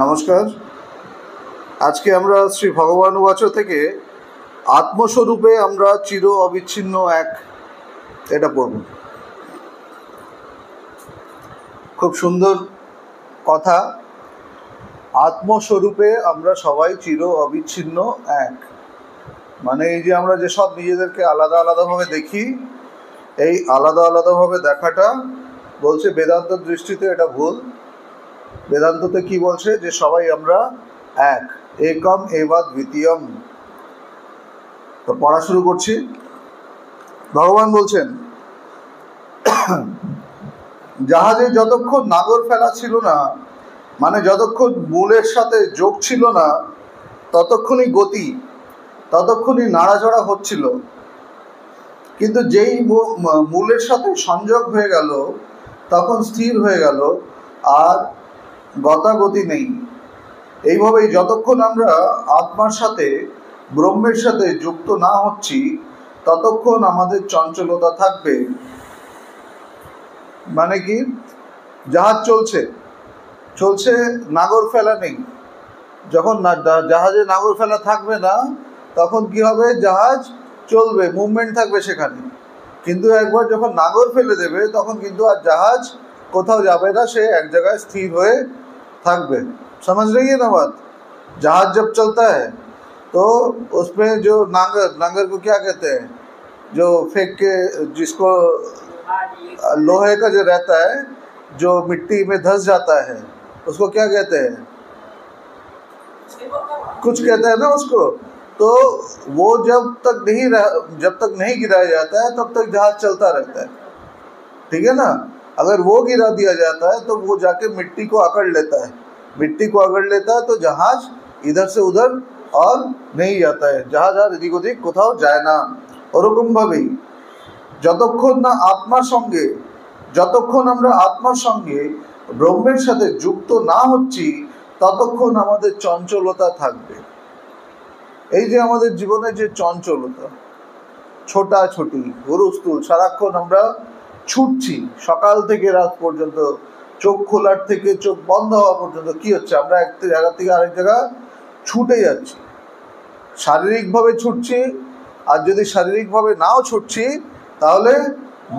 নমস্কার। আজকে আমরা শ্রী ভগবানুবাচ থেকে আত্মস্বরূপে আমরা চির অবিচ্ছিন্ন এক, এটা পড়ব। খুব সুন্দর কথা। আত্মস্বরূপে আমরা সবাই চির অবিচ্ছিন্ন এক, মানে এই যে আমরা যেসব নিজেদেরকে আলাদা আলাদাভাবে দেখি, এই আলাদা আলাদাভাবে দেখাটা বলছে বেদান্তর দৃষ্টিতে এটা ভুল। বেদান্ততে কি বলছে? যে সবাই আমরা এক, একম এবা দ্বিতীয়ম। তো পড়া শুরু করছি। ভগবান বলছেন, জাহাজে যতক্ষণ নাগর ফেলা ছিল না, মানে যতক্ষণ মূলের সাথে যোগ ছিল না, ততক্ষণই গতি, ততক্ষণই নাড়াচড়া হচ্ছিল। কিন্তু যেই মূলের সাথে সংযোগ হয়ে গেল, তখন স্থির হয়ে গেল, আর গতাগতি নেই। এইভাবেই যতক্ষণ আমরা আত্মার সাথে, ব্রহ্মের সাথে যুক্ত না হচ্ছি, ততক্ষণ আমাদের চঞ্চলতা থাকবে। মানে কি? জাহাজ চলছে চলছে, নাগর ফেলা নেই। যখন জাহাজে নাগর ফেলা থাকবে না, তখন কি হবে? জাহাজ চলবে, মুভমেন্ট থাকবে সেখানে। কিন্তু একবার যখন নাগর ফেলে দেবে, তখন কিন্তু আর জাহাজ কোথাও যাবে না, সে এক জায়গায় স্থির হয়ে থাকবে। समझ रही है ना बात? जहाज जब चलता है तो उसमें जो नांगर को क्या कहते हैं, जो फेंक के, जिसको लोहे का जो रहता है, जो मिट्टी में धंस जाता है, उसको क्या कहते हैं? कुछ कहते हैं ना उसको। तो वो जब तक नहीं गिराया जाता है, तब तक जहाज चलता रहता है। ठीक है ना? अगर वो गिरा दिया जाता है तो वो जाके मिट्टी को अकड़ लेता है। मिट्टी को अकड़ लेता है तो जहाज इधर से उधर और नहीं जाता है, जहाज আর এদিক ওদিক কোথাও যায় না। ওরকম ভাবেই যতক্ষণ না আত্মার সঙ্গে, যতক্ষণ আমরা আত্মার সঙ্গে ব্রহ্মের সাথে যুক্ত না হচ্ছি, ততক্ষণ আমাদের চঞ্চলতা থাকবে। এই যে আমাদের জীবনে যে চঞ্চলতা, ছোটাছুটি, হুরুস্থুল, সারাক্ষণ আমরা ছুটছি সকাল থেকে রাত পর্যন্ত, চোখ খোলার থেকে চোখ বন্ধ হওয়া পর্যন্ত কি হচ্ছে? আমরা এক জায়গা থেকে আরেক জায়গা ছুটে যাচ্ছি, শারীরিকভাবে ছুটছি। আর যদি শারীরিকভাবে নাও ছুটছি, তাহলে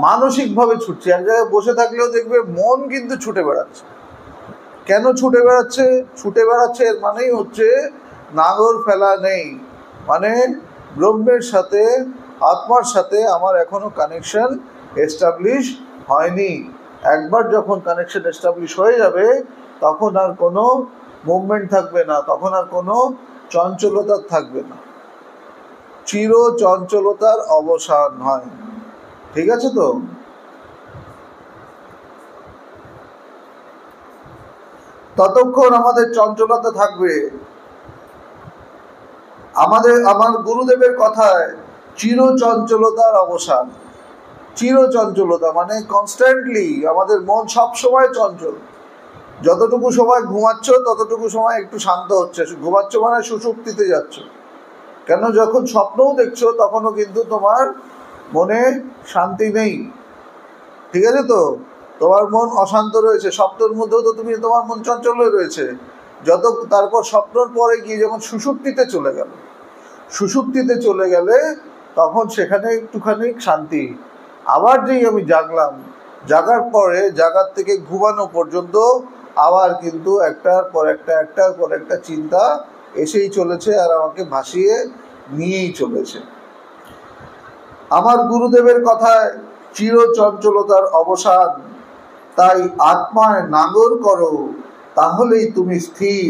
মানসিকভাবে ছুটছি। এক জায়গায় বসে থাকলেও দেখবে মন কিন্তু ছুটে বেড়াচ্ছে। কেন ছুটে বেড়াচ্ছে? ছুটে বেড়াচ্ছে এর মানেই হচ্ছে নাগর ফেলা নেই, মানে ব্রহ্মের সাথে, আত্মার সাথে আমার এখনো কানেকশন এস্টাবলিশ হয়নি। একবার যখন কানেকশন এস্টাবলিশ হয়ে যাবে, তখন আর কোনো মুভমেন্ট থাকবে না, তখন আর কোনো চঞ্চলতা থাকবে না। চির চঞ্চলতার অবসান হয়। ঠিক আছে তো? ততক্ষণ আমাদের চঞ্চলতা থাকবে। আমার গুরুদেবের কথায় চির চঞ্চলতার অবসান। চির চঞ্চলতা মানে কনস্ট্যান্টলি আমাদের মন সব সময় চঞ্চল। যতটুকু সময় ঘুমাচ্ছ, ততটুকু সময় একটু শান্ত হচ্ছে। ঘুমাচ্ছ মানে সুষুপ্তিতে যাচ্ছ। কেন? যখন স্বপ্নও দেখছো, তখনও কিন্তু তোমার মনে শান্তি নেই। ঠিক আছে তো? তোমার মন অশান্ত রয়েছে। স্বপ্নের মধ্যেও তো তোমার মন চঞ্চল হয়ে রয়েছে। তারপর স্বপ্নর পরে গিয়ে যখন সুষুপ্তিতে চলে গেল, সুষুপ্তিতে চলে গেলে তখন সেখানে একটুখানি শান্তি। আবার যেই আমি জাগলাম, জাগার পরে, জাগার থেকে ঘুমানো পর্যন্ত আবার কিন্তু একটার পর একটা চিন্তা এসেই চলেছে, আর আমাকে ভাসিয়ে নিয়েই চলেছে। আমার গুরুদেবের কথায় চির চঞ্চলতার অবসান। তাই আত্মায় নাগর করো, তাহলেই তুমি স্থির,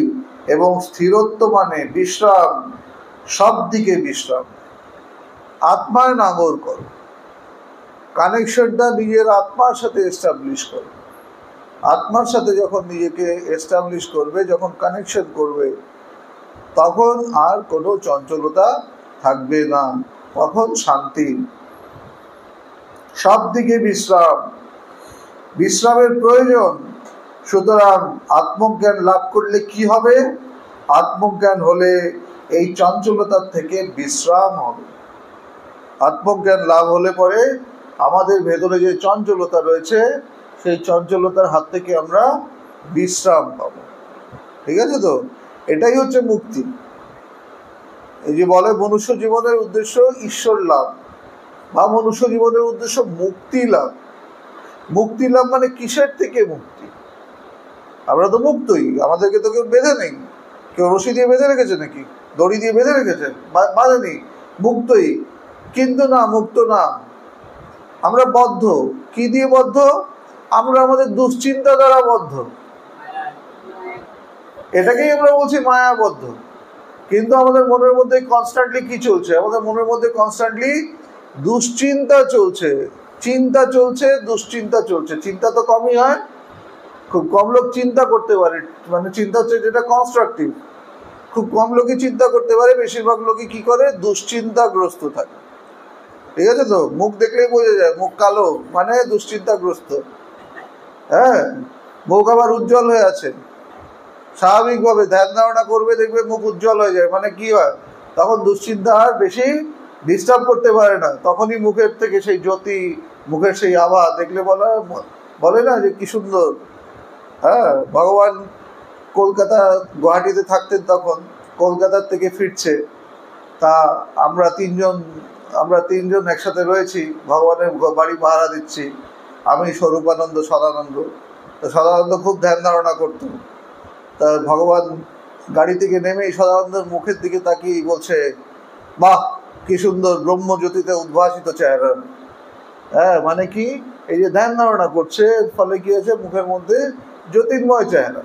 এবং স্থিরত্ব মানে বিশ্রাম, সব দিকে বিশ্রাম। আত্মায় নাগর করো, কানেকশনটা নিজের আত্মার সাথে এস্টাবলিশ করো। আত্মার সাথে যখন নিজেকে এস্টাবলিশ করবে, যখন কানেকশন করবে, তখন আর কোনো চঞ্চলতা থাকবে না, তখন শান্তি। সব দিকে বিশ্রাম, বিশ্রামের প্রয়োজন। সুতরাং আত্মজ্ঞান লাভ করলে কি হবে? আত্মজ্ঞান হলে এই চঞ্চলতার থেকে বিশ্রাম হবে। আত্মজ্ঞান লাভ হলে পরে আমাদের ভেতরে যে চঞ্চলতা রয়েছে, সেই চঞ্চলতার হাত থেকে আমরা বিশ্রাম পাব। ঠিক আছে তো? এটাই হচ্ছে মুক্তি। এই যে বলে মনুষ্য জীবনের উদ্দেশ্য ঈশ্বর লাভ, বা মনুষ্য জীবনের উদ্দেশ্য মুক্তি লাভ। মুক্তি লাভ মানে কিসের থেকে মুক্তি? আমরা তো মুক্তই, আমাদেরকে তো কেউ বেঁধে নেই। কেউ রশি দিয়ে বেঁধে রেখেছে নাকি? দড়ি দিয়ে বেঁধে রেখেছে? বাঁধেনি, মুক্তই। কিন্তু না, মুক্ত না, আমরা বদ্ধ। কি দিয়ে বদ্ধ? আমরা আমাদের দুশ্চিন্তা দ্বারা বদ্ধ। এটাকেই আমরা বলছি মায়াবদ্ধ। কিন্তু আমাদের মনের মধ্যে কনস্ট্যান্টলি কি চলছে? আমাদের মনের মধ্যে কনস্ট্যান্টলি দুশ্চিন্তা চলছে, চিন্তা চলছে, দুশ্চিন্তা চলছে। চিন্তা তো কমই হয়, খুব কম লোক চিন্তা করতে পারে। মানে চিন্তা হচ্ছে যেটা কনস্ট্রাকটিভ, খুব কম লোকই চিন্তা করতে পারে। বেশিরভাগ লোকই কি করে? দুশ্চিন্তাগ্রস্ত থাকে। ঠিক আছে তো? মুখ দেখলেই বোঝা যায় মুখ কালো মানে দুশ্চিন্তাগ্রস্ত। হ্যাঁ, মুখ আবার উজ্জ্বল হয়ে আছে। স্বাভাবিকভাবে ধ্যান ধারণা করবে, দেখবে মুখ উজ্জ্বল হয়ে যায়। মানে কি হয়? তখন দুশ্চিন্তা আর বেশি ডিস্টার্ব করতে পারে না। তখনই মুখের থেকে সেই জ্যোতি, মুখের সেই আভা দেখলে বলে না যে কি সুন্দর। হ্যাঁ, ভগবান কলকাতা গুয়াহাটিতে থাকতেন, তখন কলকাতার থেকে ফিরছে। তা আমরা তিনজন একসাথে রয়েছি, ভগবানের বাড়ি পাহারা দিচ্ছি। আমি, স্বরূপানন্দ, সদানন্দ। তো সদানন্দ খুব ধ্যান ধারণা করতো। তা ভগবান গাড়ি থেকে নেমেই সদানন্দের মুখের দিকে তাকিয়ে বলছে, বাহ কি সুন্দর ব্রহ্মজ্যোতিতে উদ্ভাসিত চেহারা। হ্যাঁ, মানে কি? এই যে ধ্যান ধারণা করছে, ফলে কি হয়েছে? মুখের মধ্যে জ্যোতির্ময় চেহারা।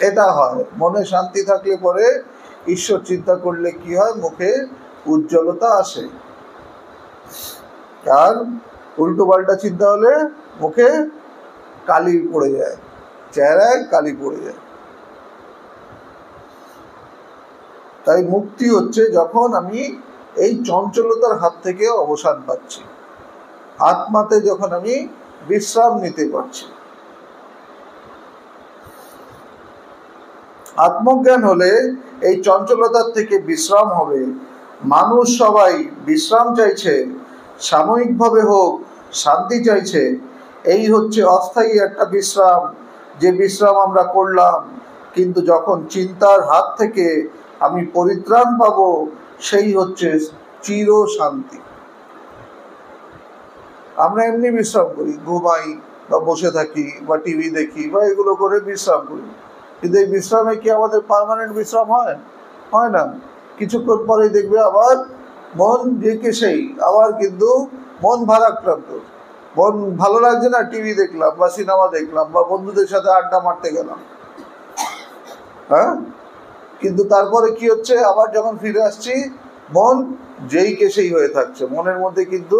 এটা হয় মনে শান্তি থাকলে পরে। ঈশ্বর চিন্তা করলে কি হয়? মুখে উজ্জ্বলতা আসে। আর উল্টো পাল্টা চিন্তা হলে মুখে কালি পড়ে যায়, চেহারায় কালি পড়ে যায়। তাই মুক্তি হচ্ছে যখন আমি এই চঞ্চলতার হাত থেকে অবসান পাচ্ছি, আত্মাতে যখন আমি বিশ্রাম নিতে পারছি। আত্মজ্ঞান হলে এই চঞ্চলতার থেকে বিশ্রাম হবে। মানুষ সবাই বিশ্রাম চাইছে, সাময়িকভাবে হোক শান্তি চাইছে। এই হচ্ছে অস্থায়ী একটা বিশ্রাম, যে বিশ্রাম আমরা করলাম। কিন্তু যখন চিন্তার হাত থেকে আমি পরিত্রাণ পাব, সেই হচ্ছে চির শান্তি। আমরা এমনি বিশ্রাম করি, ঘুমাই বা বসে থাকি বা টিভি দেখি বা এগুলো করে বিশ্রাম করি। কিন্তু এই বিশ্রামে কি আমাদের পার্মানেন্ট বিশ্রাম হয়? হয় না। কিছুক্ষণ পরেই দেখবে আবার মন যেকে সেই, আবার কিন্তু মন ভারাক্রান্ত। মন ভালো লাগছে না, টিভি দেখলাম বা সিনেমা দেখলাম বা বন্ধুদের সাথে আড্ডা মারতে গেলাম। হ্যাঁ, কিন্তু তারপরে কি হচ্ছে? আবার যখন ফিরে আসছি, মন যেই কে সেই হয়ে থাকছে। মনের মধ্যে কিন্তু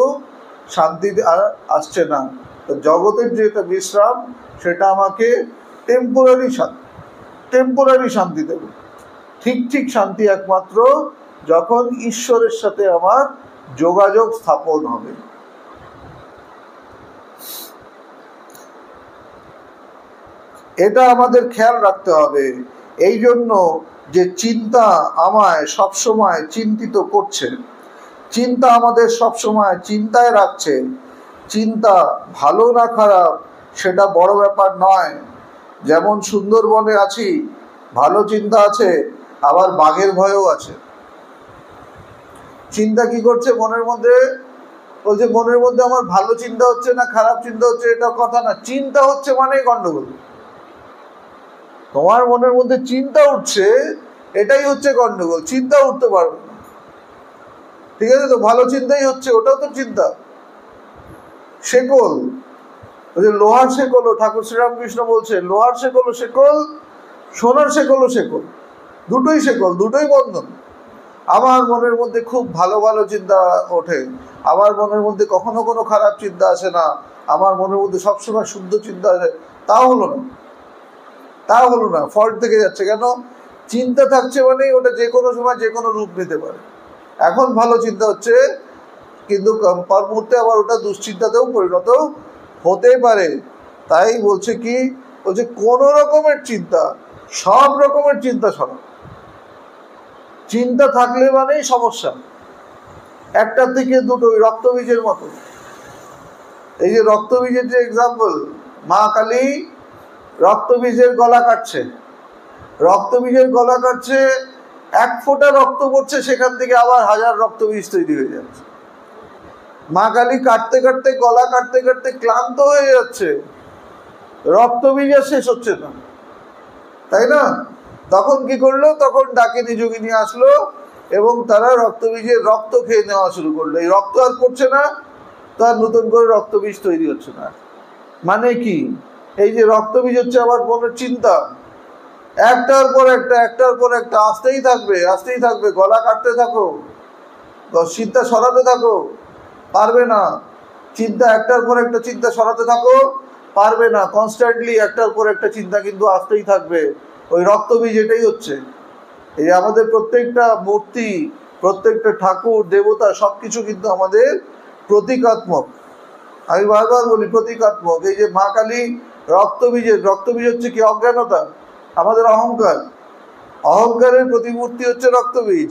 শান্তি আর আসছে না। তো জগতের যে একটা বিশ্রাম, সেটা আমাকে টেম্পোরারি শান্তি দেবে। ঠিক শান্তি একমাত্র যখন ঈশ্বরের সাথে আমার যোগাযোগ স্থাপন হবে। এটা আমাদের খেয়াল রাখতে হবে। এই জন্য যে চিন্তা আমায় সবসময় চিন্তিত করছে, চিন্তা আমাদের সবসময় চিন্তায় রাখছে। চিন্তা ভালো না খারাপ সেটা বড় ব্যাপার নয়। যেমন সুন্দরবনে আছি, ভালো চিন্তা আছে, আবার বাঘের ভয়ও আছে। চিন্তা কি করছে মনের মধ্যে? বলছে মনের মধ্যে আমার ভালো চিন্তা হচ্ছে না খারাপ চিন্তা হচ্ছে, এটা কথা না। চিন্তা হচ্ছে মানেই গন্ডগোল। তোমার মনের মধ্যে চিন্তা উঠছে, এটাই হচ্ছে গন্ডগোল। চিন্তা উঠতে পারবে না, ঠিক আছে তো? ভালো চিন্তাই হচ্ছে, ওটাও তো চিন্তা। শেকল, লোহার শেকল, ঠাকুর শ্রীরামকৃষ্ণ বলছে লোহার শেকল শেকল, সোনার শেকল শেকল, দুটোই শেকল, দুটোই বন্ধন। আমার মনের মধ্যে খুব ভালো ভালো চিন্তা ওঠে, আমার মনের মধ্যে কখনো কোনো খারাপ চিন্তা আসে না, আমার মনের মধ্যে সবসময় শুদ্ধ চিন্তা আসে। তা হলো না, ফল্ট থেকে যাচ্ছে। কেন? চিন্তা থাকছে মানে ওটা যে কোনো সময় যে কোনো রূপ নিতে পারে। এখন ভালো চিন্তা হচ্ছে, কিন্তু পর মুহূর্তে আবার ওটা দুশ্চিন্তাতেও পরিণত হতে পারে। তাই বলছে কি? বলছে কোনো রকমের চিন্তা, সব রকমের চিন্তা সরাও। চিন্তা থাকলে মানেই সমস্যা। একটা থেকে দুটোই, রক্তবীজের মতো। এই যে রক্তবীজের যে এক্সাম্পল, মা কালী রক্তবীজের গলা কাটছে, রক্তবীজের গলা কাটছে, এক ফোঁটা রক্ত পড়ছে, সেখান থেকে আবার হাজার রক্তবীজ তৈরি হয়ে যাচ্ছে। মা কালী কাটতে কাটতে, গলা কাটতে কাটতে ক্লান্ত হয়ে যাচ্ছে, রক্তবীজ আর শেষ হচ্ছে না, তাই না? তখন কি করলো? তখন ডাকিনী যোগিনী আসলো এবং তারা রক্তবীজের রক্ত খেয়ে নেওয়া শুরু করলো। এই রক্ত আর পড়ছে না, তার নতুন করে রক্তবীজ তৈরি হচ্ছে না। মানে কি? এই যে রক্তবীজ হচ্ছে আমার মনের চিন্তা, একটার পর একটা, একটার পর একটা আসতেই থাকবে, আসতেই থাকবে। গলা কাটতে থাকো, চিন্তা সরাতে থাকো, পারবে না। চিন্তা একটার পর একটা চিন্তা সরাতে থাকো, পারবে না। কনস্ট্যান্টলি একটার পর একটা চিন্তা কিন্তু আসতেই থাকবে। ওই রক্তবীজ এটাই হচ্ছে। এই আমাদের প্রত্যেকটা মূর্তি, প্রত্যেকটা ঠাকুর দেবতা সবকিছু কিন্তু আমাদের প্রতীকাত্মক। আমি বারবার বলি প্রতীকাত্মক। এই যে মা কালী রক্তবীজের, রক্তবীজ হচ্ছে কি? অজ্ঞানতা, আমাদের অহংকার। অহংকারের প্রতিমূর্তি হচ্ছে রক্তবীজ।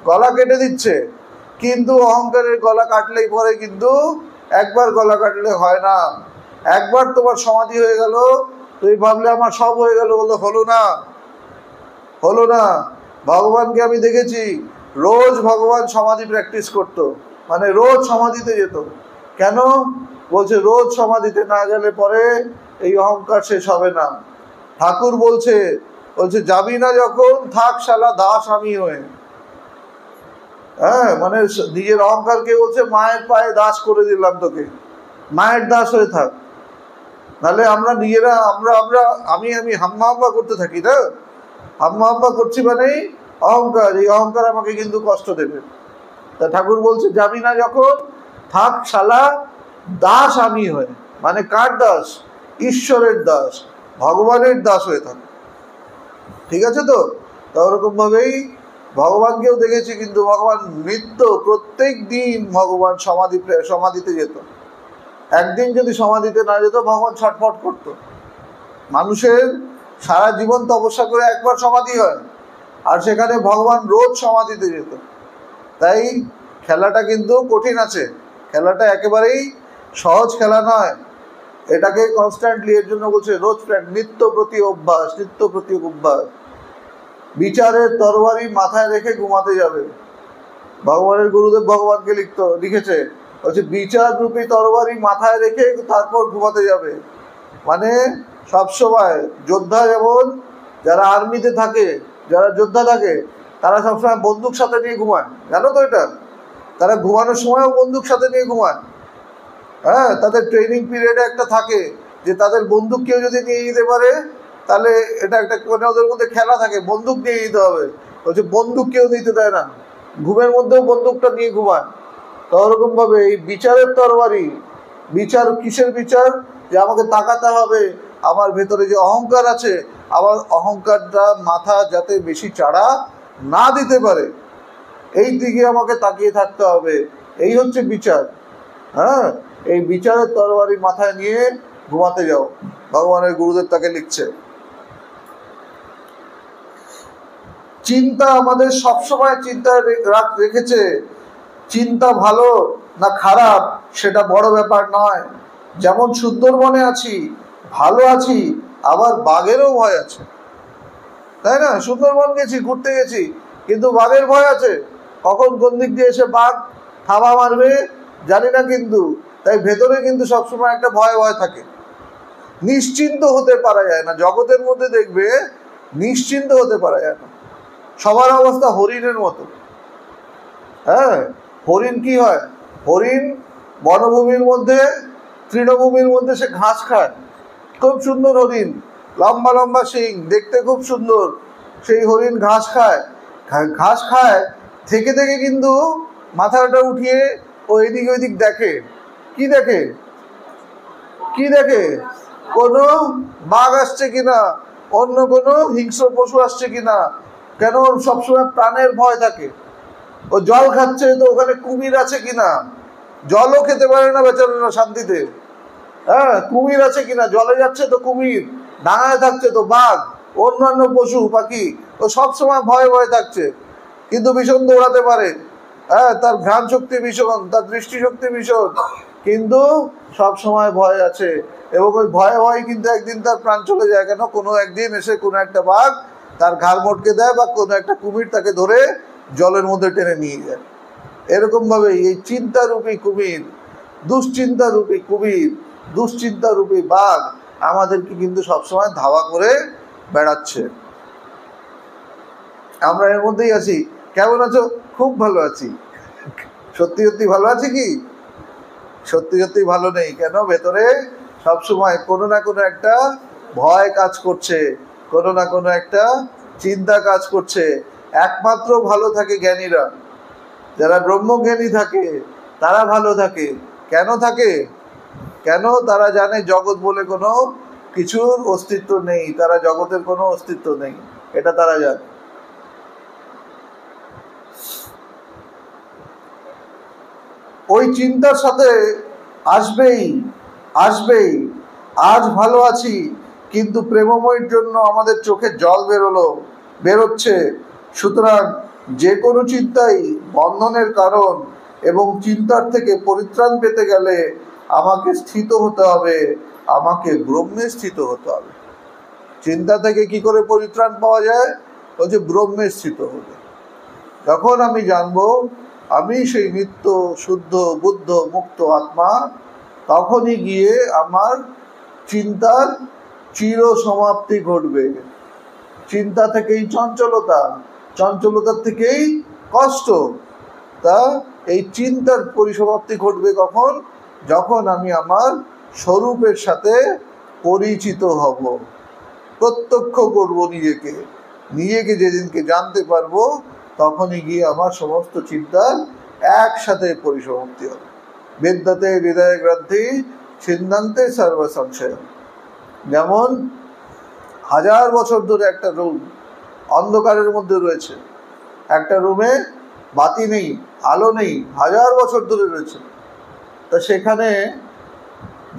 গলা কেটে দিচ্ছে, কিন্তু অহংকারের গলা কাটলেই পরে কিন্তু একবার গলা কাটলে হয় না। একবার তোমার সমাধি হয়ে গেল, তুমি ভাবলে আমার সব হয়ে গেল, বললো হলো না, হলো না। ভগবানকে আমি দেখেছি রোজ ভগবান সমাধি প্র্যাকটিস করত, মানে রোজ সমাধিতে যেত। কেন? বলছে রোজ সমাধিতে না গেলে পরে এই অহংকার শেষ হবে না। ঠাকুর বলছে, বলছে যাবি না যখন, থাক শালা দাস আমি হয়ে। হ্যাঁ, মানে নিজের অহংকারকে বলছে মায়ের পায়ে দাস করে দিলাম তোকে, মায়ের দাস হয়ে থাক। নাহলে আমরা নিজেরা আমরা আমরা আমি আমি হাম্মা হাম্মা করতে থাকি না। হাম্মা হাম্মা করছি মানেই অহংকার। এই অহংকার আমাকে কিন্তু কষ্ট দেবে। তা ঠাকুর বলছে যাবি না যখন, থাক শালা দাস আমি হয়ে। মানে কার দাস? ঈশ্বরের দাস, ভগবানের দাস হয়ে থাক। ঠিক আছে তো? ওরকম ভাবেই ভগবানকেও দেখেছি, কিন্তু ভগবান নিত্য প্রত্যেক দিন ভগবান সমাধিতে যেত। একদিন যদি সমাধিতে না যেত, ভগবান ছটফট করতো। মানুষের সারা জীবন তপস্যা করে একবার সমাধি হয়, আর সেখানে ভগবান রোজ সমাধিতে যেত। তাই খেলাটা কিন্তু কঠিন আছে, খেলাটা একেবারেই সহজ খেলা নয়। এটাকে কনস্ট্যান্টলি, এর জন্য বলছে রোজ নিত্য প্রতি অভ্যাস, নিত্য প্রতি অভ্যাস। বিচারের তরবারি মাথায় রেখে ঘুমাতে যাবে। ভগবানের গুরুদেব ভগবানকে লিখেছে, বলছে বিচার রূপী তরবারি মাথায় রেখে তারপর ঘুমাতে যাবে। মানে সবসময় যোদ্ধা, যেমন যারা আর্মিতে থাকে, যারা যোদ্ধা থাকে, তারা সবসময় বন্দুক সাথে নিয়ে ঘুমায়, জানো তো এটা? তারা ঘুমানোর সময়ও বন্দুক সাথে নিয়ে ঘুমায়। হ্যাঁ, তাদের ট্রেনিং পিরিয়ডে একটা থাকে যে তাদের বন্দুক কেউ যদি নিয়ে যেতে পারে, তাহলে এটা একটা মানে ওদের মধ্যে খেলা থাকে, বন্দুক নিয়ে যেতে হবে। বলছে বন্দুক কেউ নিতে দেয় না, ঘুমের মধ্যেও বন্দুকটা নিয়ে ঘুমায়। তো ওরকমভাবে এই বিচারের তরবারি, বিচার কিসের বিচার? যে আমাকে তাকাতে হবে আমার ভেতরে যে অহংকার আছে, আমার অহংকারটা মাথা যাতে বেশি চাড়া না দিতে পারে, এই দিকে আমাকে তাকিয়ে থাকতে হবে। এই হচ্ছে বিচার। হ্যাঁ, এই বিচারের তরবারি মাথায় নিয়ে ঘুমাতে যাও, ভগবানের গুরুদেব তাকে লিখছে। চিন্তা আমাদের সবসময় চিন্তা রেখেছে। চিন্তা ভালো না খারাপ সেটা বড় ব্যাপার নয়। যেমন সুন্দরবনে আছি, ভালো আছি, আবার বাঘেরও ভয় আছে, তাই না? সুন্দরবন গেছি, ঘুরতে গেছি, কিন্তু বাঘের ভয় আছে। কখন কোন দিক দিয়ে এসে বাঘ থাবা মারবে জানি না, কিন্তু তাই ভেতরে কিন্তু সবসময় একটা ভয় ভয় থাকে। নিশ্চিন্ত হতে পারা যায় না জগতের মধ্যে, দেখবে নিশ্চিন্ত হতে পারা যায় না। সবার অবস্থা হরিণের মতো। হ্যাঁ, হরিণ কি হয়? হরিণ বনভূমির মধ্যে, তৃণভূমির মধ্যে সে ঘাস খায়। খুব সুন্দর হরিণ, লম্বা লম্বা শিং, দেখতে খুব সুন্দর। সেই হরিণ ঘাস খায়, ঘাস খায় থেকে থেকে কিন্তু মাথাটা উঠিয়ে ও এদিক ওইদিক দেখে। কি দেখে? কি দেখে? কোনো বাঘ আসছে কিনা, অন্য কোনো হিংস্র পশু আসছে কিনা। কেন? সবসময় প্রাণের ভয় থাকে। ও জল খাচ্ছে, তো ওখানে কুমির আছে কিনা, জলও খেতে পারে না বেচারা শান্তিতে। হ্যাঁ, কুমির আছে কিনা, জলে যাচ্ছে তো কুমির, ডাঙায় থাকছে তো বাঘ, অন্যান্য পশু পাখি, ও সবসময় ভয়ে ভয়ে থাকছে। কিন্তু ভীষণ দৌড়াতে পারে। হ্যাঁ, তার ঘ্রাণ শক্তি ভীষণ, তার দৃষ্টি শক্তি ভীষণ। কিন্তু সব সময় ভয় আছে, এবং ওই ভয়ে ভয় কিন্তু একদিন তার প্রাণ চলে যায়। কেন? কোনো একদিন এসে কোনো একটা বাঘ তার ঘাড় মটকে দেয়, বা কোনো একটা কুমির তাকে ধরে জলের মধ্যে টেনে নিয়ে যায়। এরকমভাবে এই চিন্তারূপী কুমির, দুশ্চিন্তারূপী কুমির, দুশ্চিন্তারূপী বাঘ আমাদেরকে কিন্তু সবসময় ধাওয়া করে বেড়াচ্ছে। আমরা এর মধ্যেই আছি। কেমন আছো? খুব ভালো আছি। সত্যি সত্যি ভালো আছি কি? সত্যি সত্যি ভালো নেই। কেন? ভেতরে সবসময় কোনো না কোনো একটা ভয় কাজ করছে, কোনো না কোনো একটা চিন্তা কাজ করছে। একমাত্র ভালো থাকে জ্ঞানীরা, যারা ব্রহ্মজ্ঞানী থাকে তারা ভালো থাকে। কেন থাকে? কেন? তারা জানে জগৎ বলে কোনো কিছুর অস্তিত্ব নেই, তারা জগতের কোনো অস্তিত্ব নেই, এটা তারা জানে। ওই চিন্তার সাথে আসবেই আসবেই আজ ভালো আছি, কিন্তু প্রেমময়ের জন্য আমাদের চোখে জল বেরোচ্ছে। সুতরাং যে কোনো চিন্তাই বন্ধনের কারণ, এবং চিন্তার থেকে পরিত্রাণ পেতে গেলে আমাকে স্থিত হতে হবে, আমাকে ব্রহ্মে স্থিত হতে হবে। চিন্তা থেকে কি করে পরিত্রাণ পাওয়া যায়? ওই যে ব্রহ্মে স্থিত হবে। যখন আমি জানবো আমি সেই নিত্য শুদ্ধ বুদ্ধ মুক্ত আত্মা, তখনই গিয়ে আমার চিন্তার চির সমাপ্তি ঘটবে। চিন্তা থেকেই চঞ্চলতা, চঞ্চলতার থেকেই কষ্ট। তা এই চিন্তার পরিসমাপ্তি ঘটবে কখন? যখন আমি আমার স্বরূপের সাথে পরিচিত হব, প্রত্যক্ষ করব নিজেকে। নিজেকে যেদিনকে জানতে পারবো, তখনই গিয়ে আমার সমস্ত চিন্তার একসাথে পরিসমাপ্তি হবে। বিদ্যতে হৃদয় গ্রন্থি ছিন্দান্তে সর্ব সংশয়। যেমন 1000 বছর ধরে একটা রুম অন্ধকারের মধ্যে রয়েছে, একটা রুমে বাতি নেই, আলো নেই, 1000 বছর ধরে রয়েছে। তা সেখানে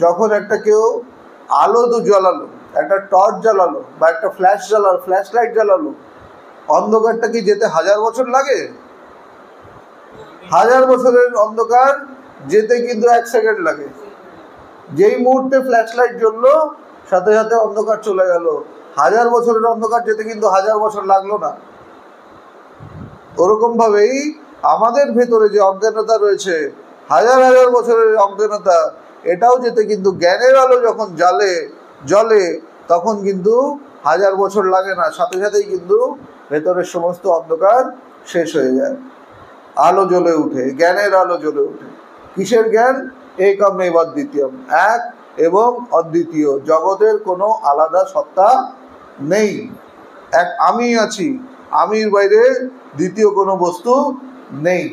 যখন একটা কেউ আলো তো জ্বালালো, একটা টর্চ জ্বালালো বা একটা ফ্ল্যাশ লাইট জ্বালালো, অন্ধকারটা কি যেতে 1000 বছর লাগে? 1000 বছরের অন্ধকার যেতে কিন্তু 1 সেকেন্ড লাগে। যেই মুহূর্তে ফ্ল্যাশ লাইট জ্বললো, সাথে সাথে অন্ধকার চলে গেল। 1000 বছরের অন্ধকার যেতে কিন্তু 1000 বছর লাগলো না। ওরকম ভাবেই আমাদের ভেতরে যে অজ্ঞানতা রয়েছে, 1000 বছরের অজ্ঞানতা, এটাও যেতে কিন্তু জ্ঞানের আলো যখন জ্বলে তখন কিন্তু 1000 বছর লাগে না, সাথে সাথেই কিন্তু ভেতরের সমস্ত অন্ধকার শেষ হয়ে যায়। আলো জ্বলে উঠে, জ্ঞানের আলো জ্বলে উঠে। কিসের জ্ঞান? একম এব অদ্বিতীয়ম, এক এবং অদ্বিতীয়, জগতের কোনো আলাদা সত্তা নেই, এক আমি আছি, আমির বাইরে দ্বিতীয় কোনো বস্তু নেই।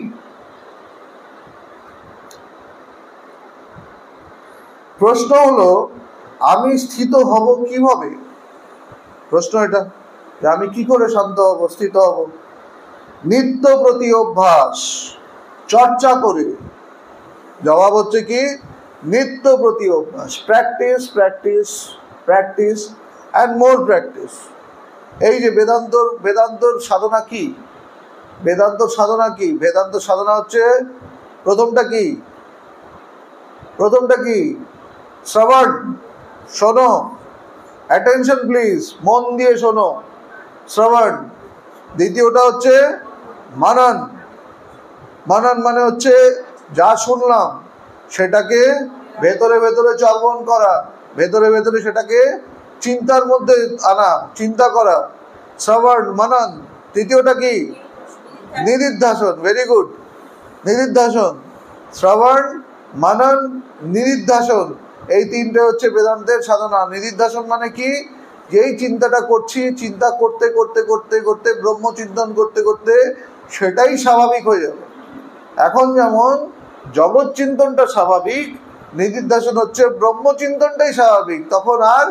প্রশ্ন হলো, আমি স্থিত হব কিভাবে? প্রশ্ন এটা যে আমি কি করে শান্ত হব, স্থিত হব? নিত্য প্রতি অভ্যাস, চর্চা করে। জবাব হচ্ছে কি? নিত্য প্রতি অভ্যাস, practice practice practice and more practice. এই যে বেদান্তর সাধনা কি? বেদান্ত সাধনা কি? বেদান্ত সাধনা হচ্ছে প্রথমটা কি? শ্রবণ, শোনো, অ্যাটেনশন প্লিজ, মন দিয়ে শোনো, শ্রবণ। দ্বিতীয়টা হচ্ছে মানন। মানন মানে হচ্ছে যা শুনলাম সেটাকে ভেতরে ভেতরে চর্বণ করা, ভেতরে ভেতরে সেটাকে চিন্তার মধ্যে আনা, চিন্তা করা, শ্রবণ, মানন। তৃতীয়টা কি? নিদিধ্যাসন। ভেরি গুড, নিদিধ্যাসন। শ্রবণ, মানন, নিদিধ্যাসন, এই তিনটে হচ্ছে বেদান্তের সাধনা। নিদিধ্যাসন মানে কি? যেই চিন্তাটা করছি, চিন্তা করতে করতে করতে করতে ব্রহ্মচিন্তন করতে করতে সেটাই স্বাভাবিক হয়ে যাবে। এখন যেমন জগৎ চিন্তনটা স্বাভাবিক, নিদিধ্যাসন হচ্ছে ব্রহ্মচিন্তনটাই স্বাভাবিক। তখন আর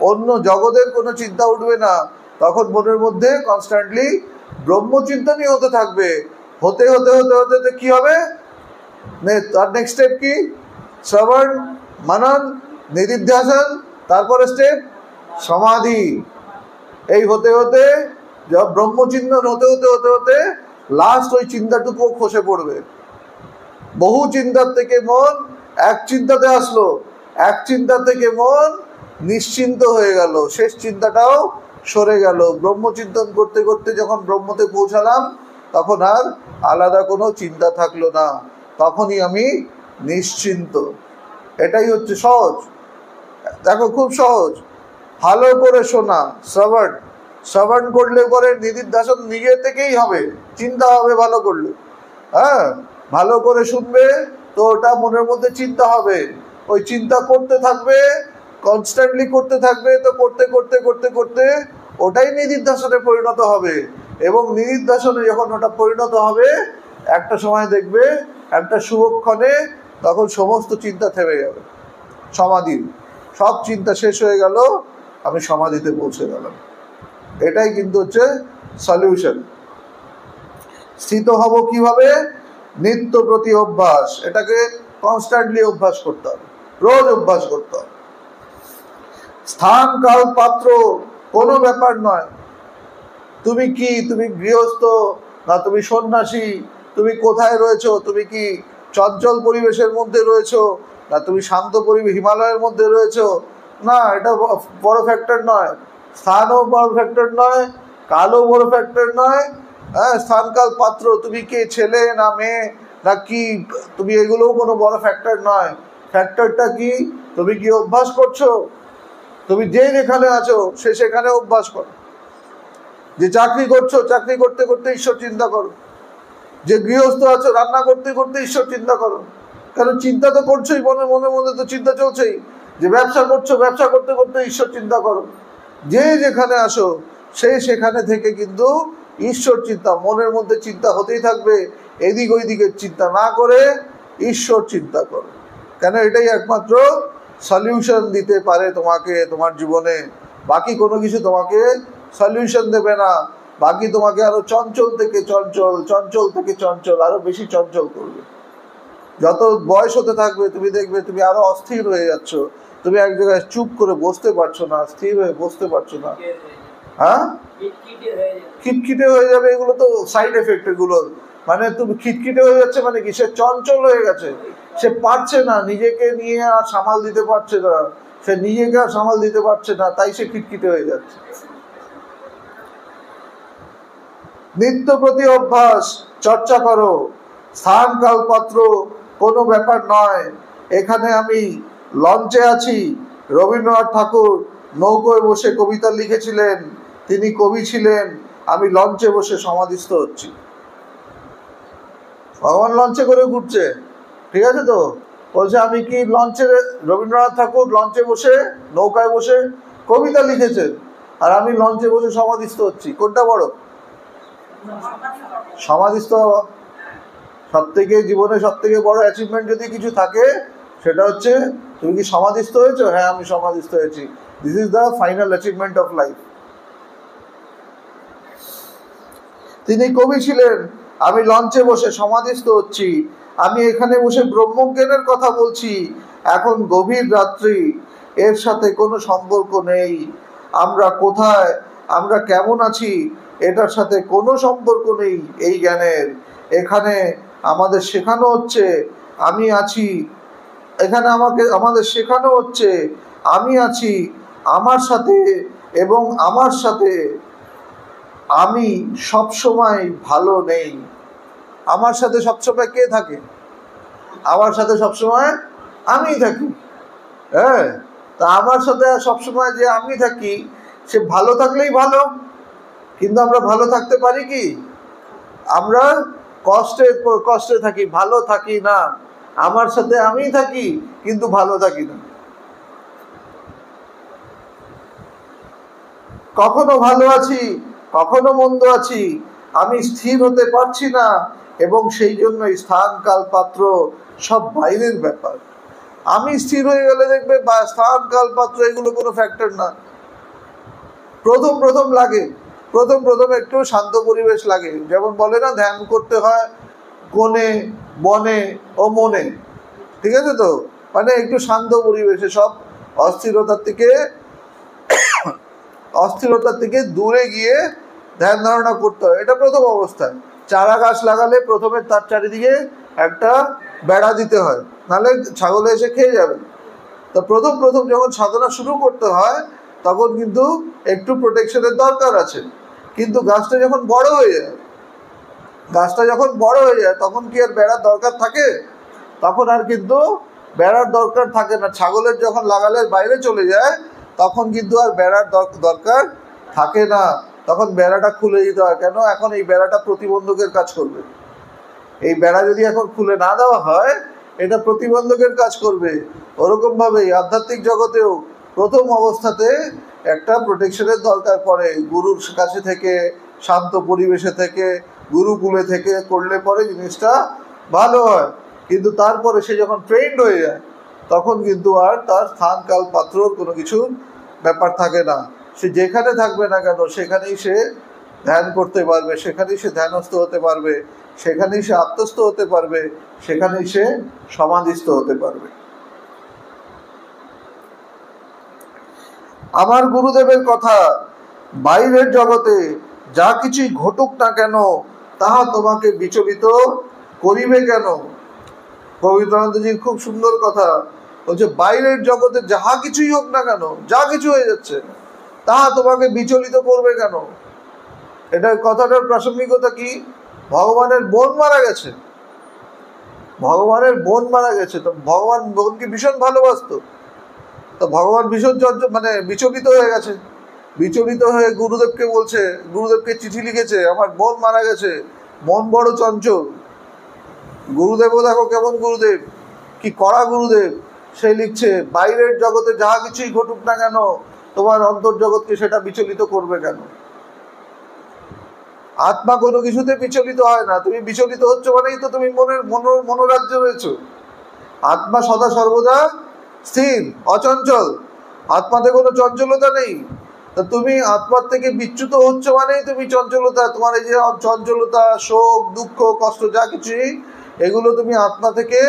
অন্য জগতের কোনো চিন্তা উঠবে না, তখন মনের মধ্যে কনস্ট্যান্টলি ব্রহ্মচিন্তনই হতে থাকবে। হতে হতে হতে হতে হতে কি হবে? তার নেক্সট স্টেপ কি? শ্রবণ, মানন, নিদিধ্যাসন, তারপরে স্টেপ সমাধি। এই হতে হতে ব্রহ্মচিন্তন হতে হতে হতে হতে লাস্ট ওই চিন্তাটুকু খসে পড়বে। বহু চিন্তার থেকে মন এক চিন্তাতে আসলো, এক চিন্তা থেকে মন নিশ্চিন্ত হয়ে গেল, শেষ চিন্তাটাও সরে গেল। ব্রহ্মচিন্তন করতে করতে যখন ব্রহ্মতে পৌঁছালাম তখন আর আলাদা কোনো চিন্তা থাকলো না, তখনই আমি নিশ্চিন্ত। এটাই হচ্ছে সহজ। দেখো খুব সহজ। ভালো করে শোনা, শ্রবণ, শ্রবণ করলে পরে নিদিধ্যাসন নিজে থেকেই হবে, চিন্তা হবে ভালো করলে। হ্যাঁ, ভালো করে শুনবে তো ওটা মনের মধ্যে চিন্তা হবে, ওই চিন্তা করতে থাকবে, কনস্ট্যান্টলি করতে থাকবে, তো করতে করতে করতে করতে ওটাই নিদিধ্যাসনে পরিণত হবে। এবং নিদিধ্যাসনে যখন ওটা পরিণত হবে একটা সময় দেখবে একটা শুভক্ষণে তখন সমস্ত চিন্তা থেমে যাবে, সমাধি, সব চিন্তা শেষ হয়ে গেল, আমি সমাধিতে পৌঁছে গেলাম। এটাই কিন্তু হচ্ছে সলিউশন। স্থিত হব কিভাবে? নিত্য প্রতি অভ্যাস, এটাকে কনস্ট্যান্টলি অভ্যাস করতে হবে, রোজ অভ্যাস করতে হবে। স্থান কাল পাত্র কোনো ব্যাপার নয়। তুমি কি, তুমি গৃহস্থ না তুমি সন্ন্যাসী, তুমি কোথায় রয়েছো, তুমি কি চঞ্চল পরিবেশের মধ্যে রয়েছো না তুমি শান্ত পরিবেশ হিমালয়ের মধ্যে রয়েছো, না এটা বড় ফ্যাক্টর নয়। স্থানও বড় ফ্যাক্টর নয়, কালও বড় ফ্যাক্টর নয়। হ্যাঁ, স্থান কাল পাত্র, তুমি কে ছেলে না মেয়ে না কি, তুমি এগুলোও কোনো বড় ফ্যাক্টর নয়। ফ্যাক্টরটা কি? তুমি কি অভ্যাস করছো? তুমি যে যেখানে আছো সে সেখানে অভ্যাস করো। যে চাকরি করছো, চাকরি করতে করতে ঈশ্বর চিন্তা করো। যে গৃহস্থ আছো, রান্না করতে করতে ঈশ্বর চিন্তা করো। কারণ চিন্তা তো করছোই, মনের মনের মধ্যে তো চিন্তা চলছেই। যে ব্যবসা করছো, ব্যবসা করতে করতে ঈশ্বর চিন্তা করো। যে যেখানে আসো সে সেখানে থেকে কিন্তু ঈশ্বর চিন্তা, মনের মধ্যে চিন্তা হতেই থাকবে। এদিক ওই দিকের চিন্তা না করে ঈশ্বর চিন্তা করো। কেন? এটাই একমাত্র সলিউশন দিতে পারে তোমাকে তোমার জীবনে। বাকি কোনো কিছু তোমাকে সলিউশন দেবে না। বাকি তোমাকে আরো চঞ্চল থেকে চঞ্চল, চঞ্চল থেকে চঞ্চল, আরো বেশি চঞ্চল করবে। যত বয়স হতে থাকবে তুমি দেখবে তুমি আরো অস্থির হয়ে যাচ্ছ। তুমি এক জায়গায় চুপ করে বসতে পারছো না, স্থির হয়ে বসতে পারছো না। হ্যাঁ, খিটখিটে হয়ে যাবে। এগুলো তো সাইড এফেক্ট। এগুলো মানে তুমি খিটখিটে হয়ে যাচ্ছে মানে কি? সে চঞ্চল হয়ে গেছে, সে পারছে না, নিজেকে নিয়ে আর সামাল দিতে পারছে না, সে নিজেকে আর সামাল দিতে পারছে না, তাই সে খিটখিটে হয়ে যাচ্ছে। নিত্য প্রতি অভ্যাস, চর্চা করো। স্থান কাল পাত্র কোনো ব্যাপার নয়। এখানে আমি লঞ্চে আছি, রবীন্দ্রনাথ ঠাকুর নৌকোয় বসে কবিতা লিখেছিলেন, তিনি কবি ছিলেন, আমি লঞ্চে বসে সমাধিস্থ হচ্ছি। ভগবান লঞ্চে করে ঘুরছে, ঠিক আছে তো? বলছে আমি কি লঞ্চে, রবীন্দ্রনাথ ঠাকুর লঞ্চে বসে নৌকায় বসে কবিতা লিখেছেন আর আমি লঞ্চে বসে সমাধিস্থ হচ্ছি। কোনটা বড়? সমাধিস্থ হওয়া। সব থেকে জীবনে সব থেকে বড় অ্যাচিভমেন্ট যদি কিছু থাকে সেটা হচ্ছে তুমি কি সমাধিস্থ হয়েছো? হ্যাঁ, আমি সমাধিস্থ হয়েছি। This is the final achievement of life. তিনি কবি ছিলেন, আমি লঞ্চে বসে সমাধিস্থ হচ্ছি, আমি এখানে বসে ব্রহ্মজ্ঞানের কথা বলছি। এখন গভীর রাত্রি, এর সাথে কোনো সম্পর্ক নেই। আমরা কোথায়, আমরা কেমন আছি, এটার সাথে কোনো সম্পর্ক নেই এই জ্ঞানের। এখানে আমাদের শেখানো হচ্ছে আমি আছি, এখানে আমাদের শেখানো হচ্ছে আমি আছি আমার সাথে, এবং আমার সাথে আমি সবসময় ভালো নেই। আমার সাথে সবসময় কে থাকে? আমার সাথে সবসময় আমি থাকি। হ্যাঁ, তা আমার সাথে সবসময় যে আমি থাকি সে ভালো থাকলেই ভালো। কিন্তু আমরা ভালো থাকতে পারি কি? আমরা কষ্টে কষ্টে থাকি, ভালো থাকি না। আমার সাথে আমি থাকি কিন্তু ভালো থাকি না। কখনো ভালো আছি, কখনো মন্দ আছি, আমি স্থির হতে পারছি না, এবং সেই জন্য স্থান কাল পাত্র সব বাইরের ব্যাপার। আমি স্থির হয়ে গেলে দেখবে বা স্থান কাল পাত্র এগুলো কোনো ফ্যাক্টর না। প্রথম প্রথম লাগে, প্রথম প্রথম একটু শান্ত পরিবেশ লাগে। যেমন বলে না, ধ্যান করতে হয় কোণে, বনে ও মনে, ঠিক আছে তো? মানে একটু শান্ত পরিবেশে, সব অস্থিরতার থেকে দূরে গিয়ে ধ্যান ধারণা করতে হয়। এটা প্রথম অবস্থায়। চারা গাছ লাগালে প্রথমে তার চারিদিকে একটা বেড়া দিতে হয়, নাহলে ছাগলে এসে খেয়ে যাবে। তো প্রথম প্রথম যখন সাধনা শুরু করতে হয় তখন কিন্তু একটু প্রোটেকশনের দরকার আছে। কিন্তু গাছটা যখন বড় হয়ে যায়, তখন কি আর বেড়ার দরকার থাকে? তখন আর কিন্তু বেড়ার দরকার থাকে না। ছাগলের যখন লাগালের বাইরে চলে যায় তখন কিন্তু আর বেড়ার দরকার থাকে না, তখন বেড়াটা খুলে দিতে হয়। কেন? এখন এই বেড়াটা প্রতিবন্ধকের কাজ করবে। এই বেড়া যদি এখন খুলে না দেওয়া হয়, এটা প্রতিবন্ধকের কাজ করবে। ওরকমভাবেই আধ্যাত্মিক জগতেও প্রথম অবস্থাতে একটা প্রোটেকশনের দরকার পড়ে। গুরুর কাছে থেকে, শান্ত পরিবেশে থেকে, গুরুকুলে থেকে করলে পরে জিনিসটা ভালো হয়। কিন্তু তারপরে সে যখন ট্রেন্ড হয়ে যায় তখন কিন্তু আর তার স্থান কাল পাত্রর কোনো কিছুর ব্যাপার থাকে না। সে যেখানে থাকবে না কেন সেখানেই সে ধ্যান করতে পারবে, সেখানেই সে ধ্যানস্থ হতে পারবে, সেখানেই সে আত্মস্থ হতে পারবে, সেখানেই সে সমাধিস্থ হতে পারবে। আমার গুরুদেবের কথা, বাইরের জগতে যা কিছুই ঘটুক না কেন তাহা তোমাকে বিচলিত করিবে কেন? পবিত্রানন্দজির খুব সুন্দর কথা বলছে, বাইরের জগতে যাহা কিছুই হোক না কেন, যা কিছু হয়ে যাচ্ছে, তাহা তোমাকে বিচলিত করবে কেন? এটার কথাটার প্রাসঙ্গিকতা কি? ভগবানের বোন মারা গেছে, তো ভগবান বোনকে ভীষণ ভালোবাসতো। তো ভগবান ভীষণ বিচলিত হয়ে গেছে। বিচলিত হয়ে গুরুদেবকে বলছে, গুরুদেবকে চিঠি লিখেছে, আমার বোন মারা গেছে, মন বড় চঞ্চল। গুরুদেবও দেখো কেমন গুরুদেব, কি কড়া গুরুদেব। সে লিখছে, বাইরের জগতে যাহা কিছুই ঘটুক না কেন তোমার অন্তর্জগৎকে সেটা বিচলিত করবে কেন? আত্মা কোনো কিছুতে বিচলিত হয় না। তুমি বিচলিত হচ্ছ মানেই তো তুমি মনোরাজ্য রয়েছো। আত্মা সদা সর্বদা স্থির, অচঞ্চল। আত্মাতে কোনো চঞ্চলতা নেই। তা তুমি আত্মার থেকে বিচ্যুত হচ্ছ মানেই তুমি চঞ্চলতা, তোমার এই যে চঞ্চলতা, শোক, দুঃখ, কষ্ট যা কিছুই, এগুলো তুমি আত্মা থেকে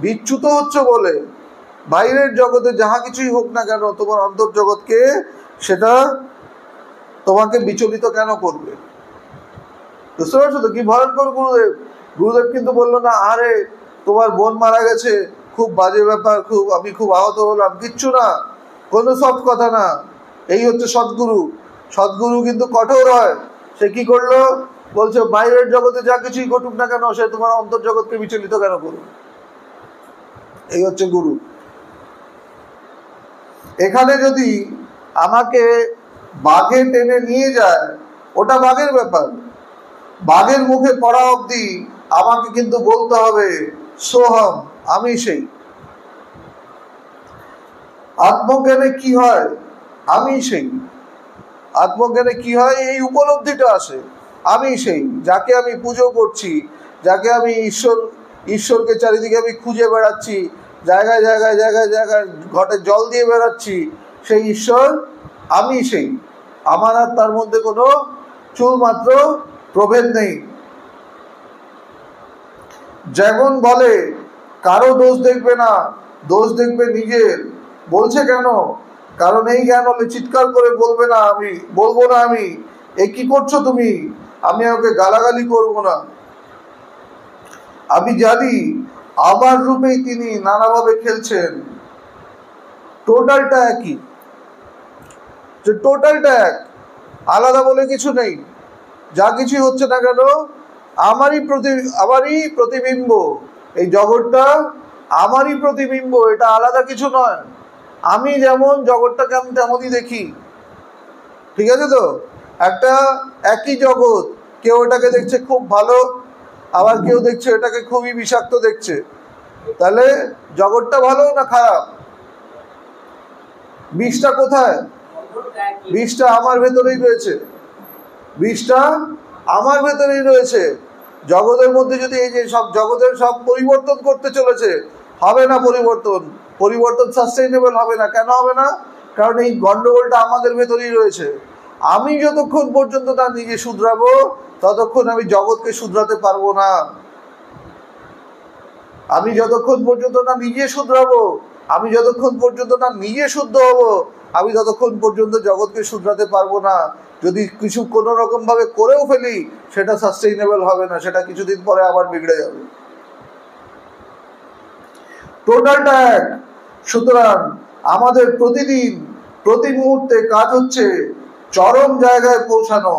বিচ্যুত হচ্ছ বলে। বাইরের জগতে যাহা কিছুই হোক না কেন তোমার অন্তর্জগৎকে সেটা তোমাকে বিচলিত কেন করবে? বুঝতে পারছো তো কি ভয়ঙ্কর গুরুদেব। গুরুদেব কিন্তু বললো না, আরে তোমার বোন মারা গেছে, খুব বাজে ব্যাপার, আমি খুব আহত হলাম, কিচ্ছু না, কোনো সব কথা না। এই হচ্ছে সদ্গুরু। সদ্গুরু কিন্তু কঠোর হয়। সে কি করলো? বলছে, বাইরের জগতে যা কিছুই ঘটুক না কেন সে তোমার অন্তর্জগৎকে বিচলিত কেন করবে? এই হচ্ছে গুরু। এখানে যদি আমাকে বাঘে টেনে নিয়ে যায়, ওটা বাঘের ব্যাপার। বাঘের মুখে পড়া অবধি আমাকে কিন্তু বলতে হবে সোহম, আমি সেই। আত্মজ্ঞানে কি হয়? আমি সেই। আত্মজ্ঞানে কি হয়? এই উপলব্ধিটা আসে, আমি সেই, যাকে আমি পুজো করছি, যাকে আমি ঈশ্বরকে চারিদিকে আমি খুঁজে বেড়াচ্ছি, জায়গায় জায়গায় জায়গায় জায়গায় ঘটে জল দিয়ে বেড়াচ্ছি, সেই ঈশ্বর আমি সেই। আমার আর তার মধ্যে কোনো চুল মাত্র প্রভেদ নেই। যেমন বলে কারো দোষ দেখবে না, দোষ দেখবে নিজের। বলছে কেন? কারণ এই জ্ঞান হলে চিৎকার করে বলবো না আমি এ কি করছো তুমি, আমি ওকে গালাগালি করবো না। আমি জানি আমার রূপেই তিনি নানাভাবে খেলছেন। টোটালটা একই, যে টোটালটা এক, আলাদা বলে কিছু নেই। যা কিছু হচ্ছে না কেন আমারই প্রতিবিম্ব। এই জগৎটা আমারই প্রতিবিম্ব, এটা আলাদা কিছু নয়। আমি যেমন জগৎটাকে আমি তেমনই দেখি। ঠিক আছে তো? একটা একই জগৎ, কেউ এটাকে দেখছে খুব ভালো, আবার কেউ দেখছে এটাকে খুবই বিষাক্ত দেখছে। তাহলে জগৎটা ভালো না খারাপ? বিষটা কোথায়? বিষটা আমার ভেতরেই রয়েছে। বিষটা আমার ভেতরেই রয়েছে। জগতের মধ্যে যদি এই যে সব জগতের সব পরিবর্তন করতে চলেছে, হবে না পরিবর্তন সাস্টেইনেবল হবে না। কেন হবে না? কারণ এই গন্ডগোলটা আমাদের ভেতরেই রয়েছে। আমি যতক্ষণ পর্যন্ত না নিজে শুধরাবো ততক্ষণ আমি জগৎকে শুধরাতে পারবো না। আমি যতক্ষণ পর্যন্ত না নিজে শুধরাবো, আমি যতক্ষণ পর্যন্ত না নিজে শুদ্ধ হব, আমি ততক্ষণ পর্যন্ত জগৎকে শুধরাতে পারবো না। যদি কিছু কোনো রকম ভাবে করেও ফেলি সেটা সাস্টেইনেবল হবে না, সেটা কিছুদিন পরে আবার বিগড়ে যাবে। টোটালটা এক। সুতরাং আমাদের প্রতিদিন প্রতি মুহূর্তে কাজ হচ্ছে চরম জায়গায় পৌঁছানো।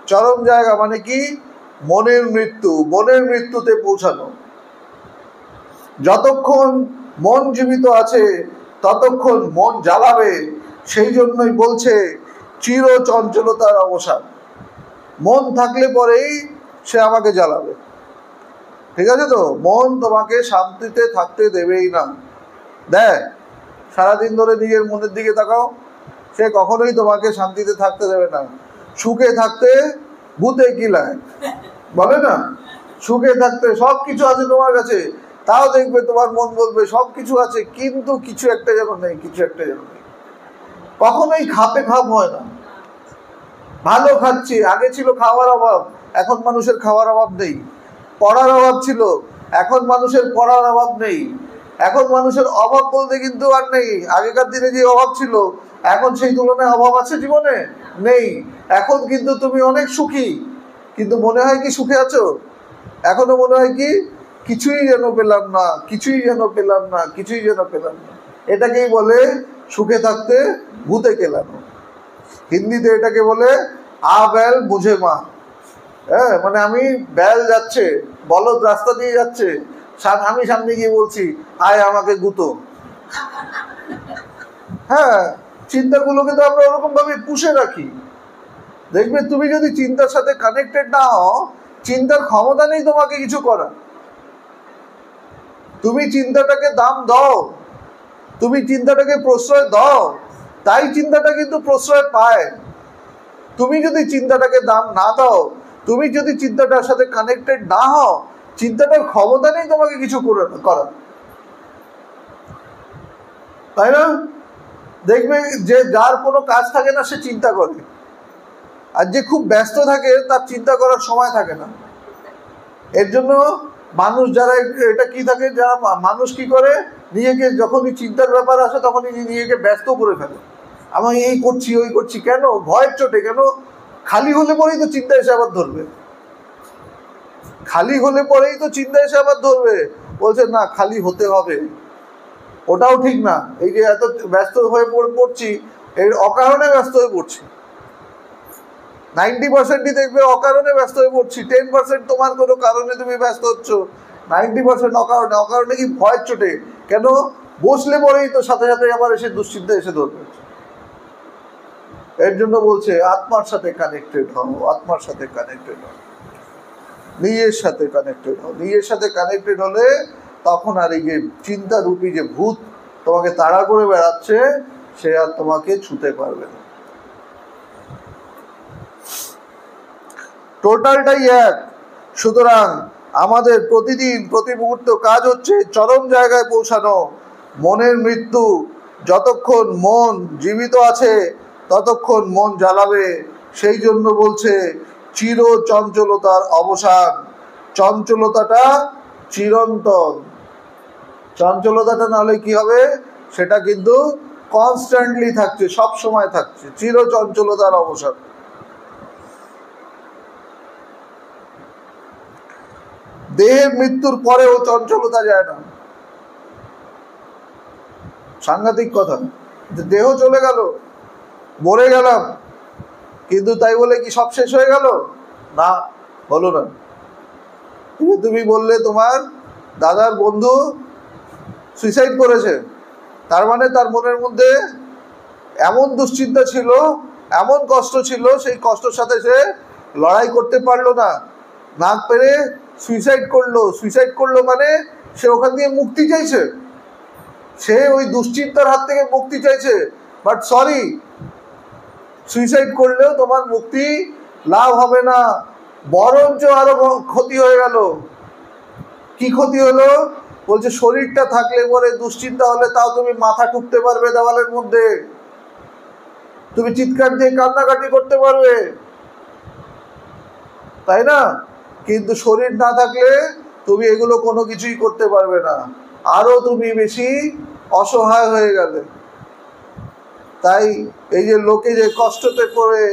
চরম জায়গা মানে কি? মনের মৃত্যু, মনের মৃত্যুতে পৌঁছানো। যতক্ষণ মন জীবিত আছে ততক্ষণ মন জ্বালাবে। সেই জন্যই বলছে চির চঞ্চলতার অবসান। মন থাকলে পরেই সে আমাকে জ্বালাবে। ঠিক আছে তো? মন তোমাকে শান্তিতে থাকতে দেবেই না। দেখ, সারাদিন ধরে নিজের মনের দিকে তাকাও, সে কখনোই তোমাকে শান্তিতে থাকতে দেবে না। সুখে থাকতে ভূতে কিলায়, বলে না? সুখে থাকতে সব কিছু আছে তোমার কাছে, তাও দেখবে তোমার মন বলবে সব কিছু আছে, কিন্তু কিছু একটা যেন নেই, কিছু একটা যেন নেই। কখনোই খাপে খাপ হয় না। ভালো খাচ্ছি, আগে ছিল খাওয়ার অভাব, এখন মানুষের খাওয়ার অভাব নেই। পড়ার অভাব ছিল, এখন মানুষের পড়ার অভাব নেই। এখন মানুষের অভাব বলতে কিন্তু আর নেই। আগেকার দিনে যে অভাব ছিল, এখন সেই তুলনায় অভাব আছে জীবনে? নেই। এখন কিন্তু তুমি অনেক সুখী, কিন্তু মনে হয় কি সুখে আছো? এখনো মনে হয় কি কিছুই যেন পেলাম না, কিছুই যেন পেলাম না, কিছুই যেন পেলাম না। এটাকেই বলে সুখে থাকতে ভূতে কেলানো। হিন্দিতে এটাকে বলে আ বেল বুঝে মা। হ্যাঁ, মানে আমি বেল যাচ্ছে, বলদ রাস্তা দিয়ে যাচ্ছে, আমি সামনে গিয়ে বলছি আয় আমাকে গুতো। হ্যাঁ, চিন্তাগুলোকে তো আমরা ওরকম ভাবে পুষে রাখি। দেখবে তুমি যদি চিন্তার সাথে কানেক্টেড না হও, চিন্তার ক্ষমতা নেই তোমাকে কিছু করার। তুমি চিন্তাটাকে দাম দাও, তুমি চিন্তাটাকে প্রশ্রয় দাও, তাই চিন্তাটা কিন্তু প্রশ্রয় পায়। তুমি যদি চিন্তাটাকে দাম না দাও, তুমি যদি চিন্তাটার সাথে কানেক্টেড না হও, চিন্তাটার ক্ষমতা নেই তোমাকে কিছু করার। তাই না? দেখবে যে যার কোনো কাজ থাকে না সে চিন্তা করে, আর যে খুব ব্যস্ত থাকে তার চিন্তা করার সময় থাকে না। এর জন্য মানুষ যারা এটা কি থাকে, যারা মানুষ কি করে, নিজেকে যখনই চিন্তার ব্যাপার আসে তখনই নিজেকে ব্যস্ত করে ফেলে। আমি এই করছি ওই করছি, কেন? ভয়ের চোটে। কেন? খালি হলে পরেই তো চিন্তা এসে আবার ধরবে। খালি হলে পরেই তো চিন্তা এসে আবার ধরবে। বলছে না, খালি হতে হবে। ওটাও ঠিক না। এই যে এত ব্যস্ত হয়ে পড়ছি, এর অকারণে ব্যস্ত হয়ে পড়ছি। 90%ই দেখবে অকারণে ব্যস্ত হয়ে পড়ছি। 10% তোমার কোনো কারণে তুমি ব্যস্ত হচ্ছ, 90% অকারণে। অকারণে কি? ভয়ের চোটে। কেন? বসলে পরেই তো সাথে সাথে আবার এসে দুশ্চিন্তা এসে ধরবে। এর জন্য বলছে আত্মার সাথে কানেক্টেড হও, আত্মার সাথে কানেক্টেড হও, নিজের সাথে কানেক্টেড হও। নিজের সাথে কানেক্টেড হলে তখন আর এই যে চিন্তা রূপী যে ভূত তোমাকে তাড়া করে বেড়াচ্ছে, সে আর তোমাকে ছুতে পারবে না। টোটালটাই এক। সুতরাং আমাদের প্রতিদিন প্রতি মুহূর্ত কাজ হচ্ছে চরম জায়গায় পৌঁছানো। মনের মৃত্যু। যতক্ষণ মন জীবিত আছে ততক্ষণ মন জ্বালাবে। সেই জন্য বলছে চির চঞ্চলতার অবসান। চঞ্চলতাটা চিরন্তন। চঞ্চলতাটা নাহলে কি হবে? সেটা কিন্তু কনস্ট্যান্টলি থাকছে, সব সময় থাকছে। চির চঞ্চলতার অবসান। দেহের মৃত্যুর পরেও চঞ্চলতা যায় না। সাংঘাতিক কথা। দেহ চলে গেল, মরে গেলাম, কিন্তু তাই বলে কি সব শেষ হয়ে গেল? না, হলো না। তুমি বললে তোমার দাদার বন্ধু সুইসাইড করেছে, তার মানে তার মনের মধ্যে এমন দুশ্চিন্তা ছিল, এমন কষ্ট ছিল, সেই কষ্টের সাথে সে লড়াই করতে পারলো না, না পেরে সুইসাইড করলো। সুইসাইড করলো মানে সে ওখান থেকে মুক্তি চাইছে, সে ওই দুশ্চিন্তার হাত থেকে মুক্তি চাইছে। বাট সরি, সুইসাইড করলেও তোমার মুক্তি লাভ হবে না, বরঞ্চ আরো ক্ষতি হয়ে গেল। কি ক্ষতি হলো? বলছে শরীরটা থাকলে পরে দুশ্চিন্তা হলে তাও তুমি মাথা ঠুকতে পারবে দেওয়ালের মধ্যে, তুমি চিৎকার দিয়ে কান্নাকাটি করতে পারবে, তাই না? কিন্তু শরীর না থাকলে তুমি এগুলো কোনো কিছুই করতে পারবে না, আরো তুমি বেশি অসহায় হয়ে গেলে। তাই এই যে লোকে যে কষ্টতে পড়ে,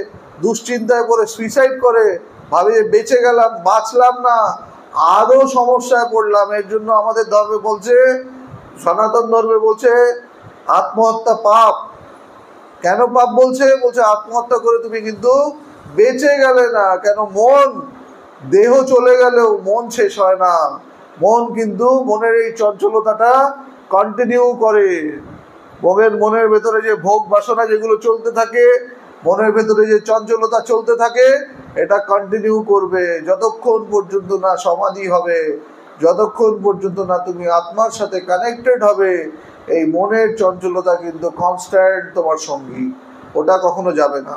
দুশ্চিন্তায় পড়ে সুইসাইড করে, ভাবে যে বেঁচে গেলাম, বাঁচলাম না, আরো সমস্যায় পড়লাম। এর জন্য আমাদের ধর্মে বলছে সনাতন ধর্মে বলছে আত্মহত্যা পাপ। কেন পাপ বলছে? বলছে আত্মহত্যা করে তুমি কিন্তু বেঁচে গেলে না। কেন? মন, দেহ চলে গেলেও মন শেষ হয় না। মন কিন্তু মনের এই চঞ্চলতাটা কন্টিনিউ করে। মনের ভেতরে যে ভোগ বাসনা যেগুলো চলতে থাকে, মনের ভেতরে যে চঞ্চলতা চলতে থাকে, এটা কন্টিনিউ করবে যতক্ষণ পর্যন্ত না সমাধি হবে, যতক্ষণ পর্যন্ত না তুমি আত্মার সাথে কানেক্টেড হবে। এই মনের চঞ্চলতা কিন্তু কনস্ট্যান্ট তোমার সঙ্গী, ওটা কখনো যাবে না।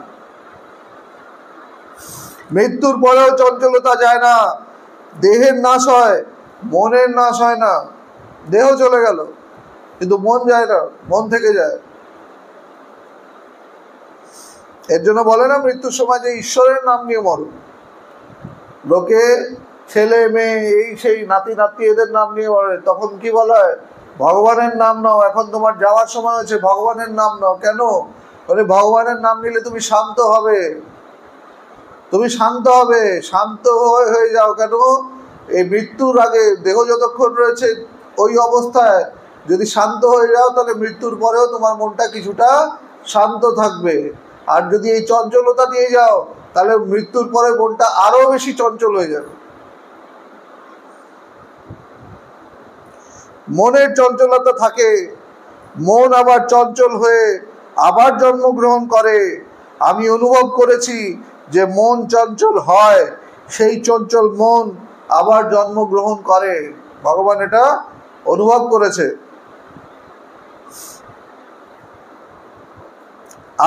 মৃত্যুর পরেও চঞ্চলতা যায় না। দেহের নাশ হয়, মনের নাশ হয় না। দেহ চলে গেল কিন্তু মন যায় না, মন থেকে যায়। এর জন্য বলে না মৃত্যুর সময় যে ঈশ্বরের নাম নিয়ে মরো। লোকে ছেলে মেয়ে এই সেই নাতি নাতি এদের নাম নিয়ে মরে, তখন কি বলা হয়? ভগবানের নাম নাও, এখন তোমার যাওয়ার সময় হয়েছে, ভগবানের নাম নাও। কেন? বলে ভগবানের নাম নিলে তুমি শান্ত হবে, তুমি শান্ত হবে, শান্ত হয়ে যাও। কেন? এই মৃত্যুর আগে দেহ যতক্ষণ রয়েছে ওই অবস্থায় যদি শান্ত হয়ে যাও, তাহলে মৃত্যুর পরেও তোমার মনটা কিছুটা শান্ত থাকবে। আর যদি এই চঞ্চলতা দিয়ে যাও, তাহলে মৃত্যুর পরে মনটা আরো বেশি চঞ্চল হয়ে যাবে। মনের চঞ্চলতা থাকে, মন আবার চঞ্চল হয়ে আবার জন্মগ্রহণ করে। আমি অনুভব করেছি যে মন চঞ্চল হয়, সেই চঞ্চল মন আবার জন্মগ্রহণ করে। ভগবান এটা অনুভব করেছে।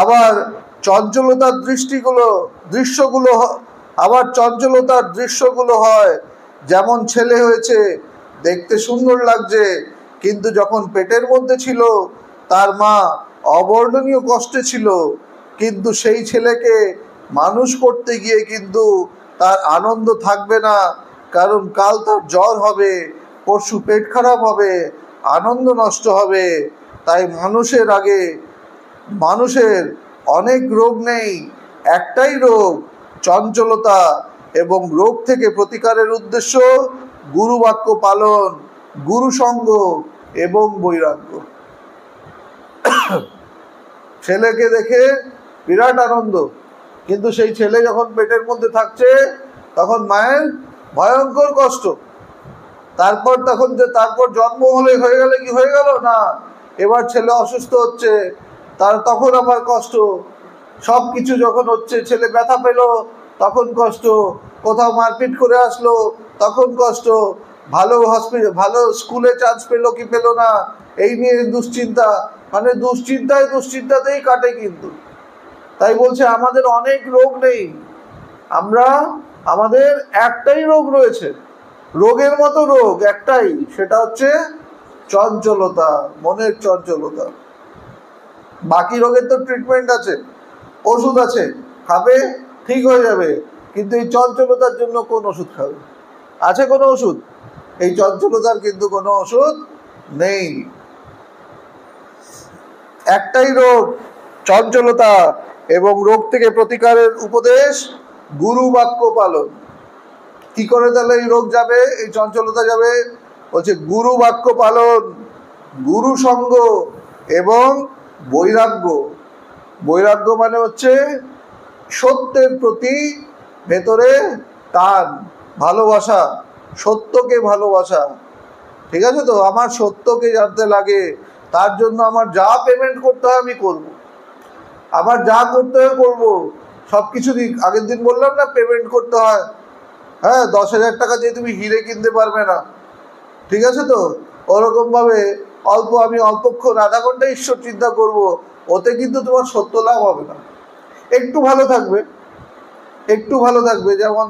আবার চঞ্চলতার দৃশ্যগুলো হয়। যেমন ছেলে হয়েছে, দেখতে সুন্দর লাগছে, কিন্তু যখন পেটের মধ্যে ছিল তার মা অবর্ণনীয় কষ্টে ছিল। কিন্তু সেই ছেলেকে মানুষ করতে গিয়ে কিন্তু তার আনন্দ থাকবে না, কারণ কাল তার জ্বর হবে, পরশু পেট খারাপ হবে, আনন্দ নষ্ট হবে। তাই মানুষের অনেক রোগ নেই, একটাই রোগ, চঞ্চলতা। এবং রোগ থেকে প্রতিকারের উদ্দেশ্য গুরু বাক্য পালন, গুরু সঙ্গ এবং বৈরাগ্য। ছেলেকে দেখে বিরাট আনন্দ, কিন্তু সেই ছেলে যখন পেটের মধ্যে থাকছে তখন মায়ের ভয়ঙ্কর কষ্ট। তারপর জন্ম হয়ে গেলে কি হয়ে গেল না, এবার ছেলে অসুস্থ হচ্ছে, তখন আবার কষ্ট। সব কিছু যখন হচ্ছে, ছেলে ব্যথা পেল তখন কষ্ট, কোথাও মারপিট করে আসলো তখন কষ্ট, ভালো স্কুলে চান্স পেলো কি পেলো না এই নিয়ে দুশ্চিন্তা। মানে দুশ্চিন্তাতেই কাটে। কিন্তু তাই বলছে আমাদের অনেক রোগ নেই, আমাদের একটাই রোগ রয়েছে, রোগের মতো রোগ একটাই, সেটা হচ্ছে চঞ্চলতা, মনের চঞ্চলতা। বাকি রোগের তো ট্রিটমেন্ট আছে, ওষুধ আছে, খাবে ঠিক হয়ে যাবে। কিন্তু এই চঞ্চলতার জন্য কোন ওষুধ খাবে? আছে কোনো ওষুধ? এই চঞ্চলতার কিন্তু কোনো ওষুধ নেই। একটাই রোগ, চঞ্চলতা। এবং রোগ থেকে প্রতিকারের উপদেশ গুরু বাক্য পালন। কি করে তাহলে এই রোগ যাবে, এই চঞ্চলতা যাবে? বলছে গুরু বাক্য পালন, গুরু সঙ্গ এবং বৈরাগ্য। বৈরাগ্য মানে হচ্ছে সত্যের প্রতি ভেতরে টান, ভালোবাসা, সত্যকে ভালোবাসা। ঠিক আছে তো? আমার সত্যকে জানতে লাগে, তার জন্য আমার যা পেমেন্ট করতে হয় আমি করব, আমার যা করতে হয় করবো। সব কিছু আগের দিন বললাম না পেমেন্ট করতে হয়। হ্যাঁ, 10,000 টাকা দিয়ে তুমি হিরে কিনতে পারবে না, ঠিক আছে তো? ওরকম ভাবে আমি অল্পক্ষণ আধা ঘন্টা ঈশ্বর চিন্তা করব, ওতে কিন্তু তোমার সত্য লাভ হবে না। একটু ভালো থাকবে। যেমন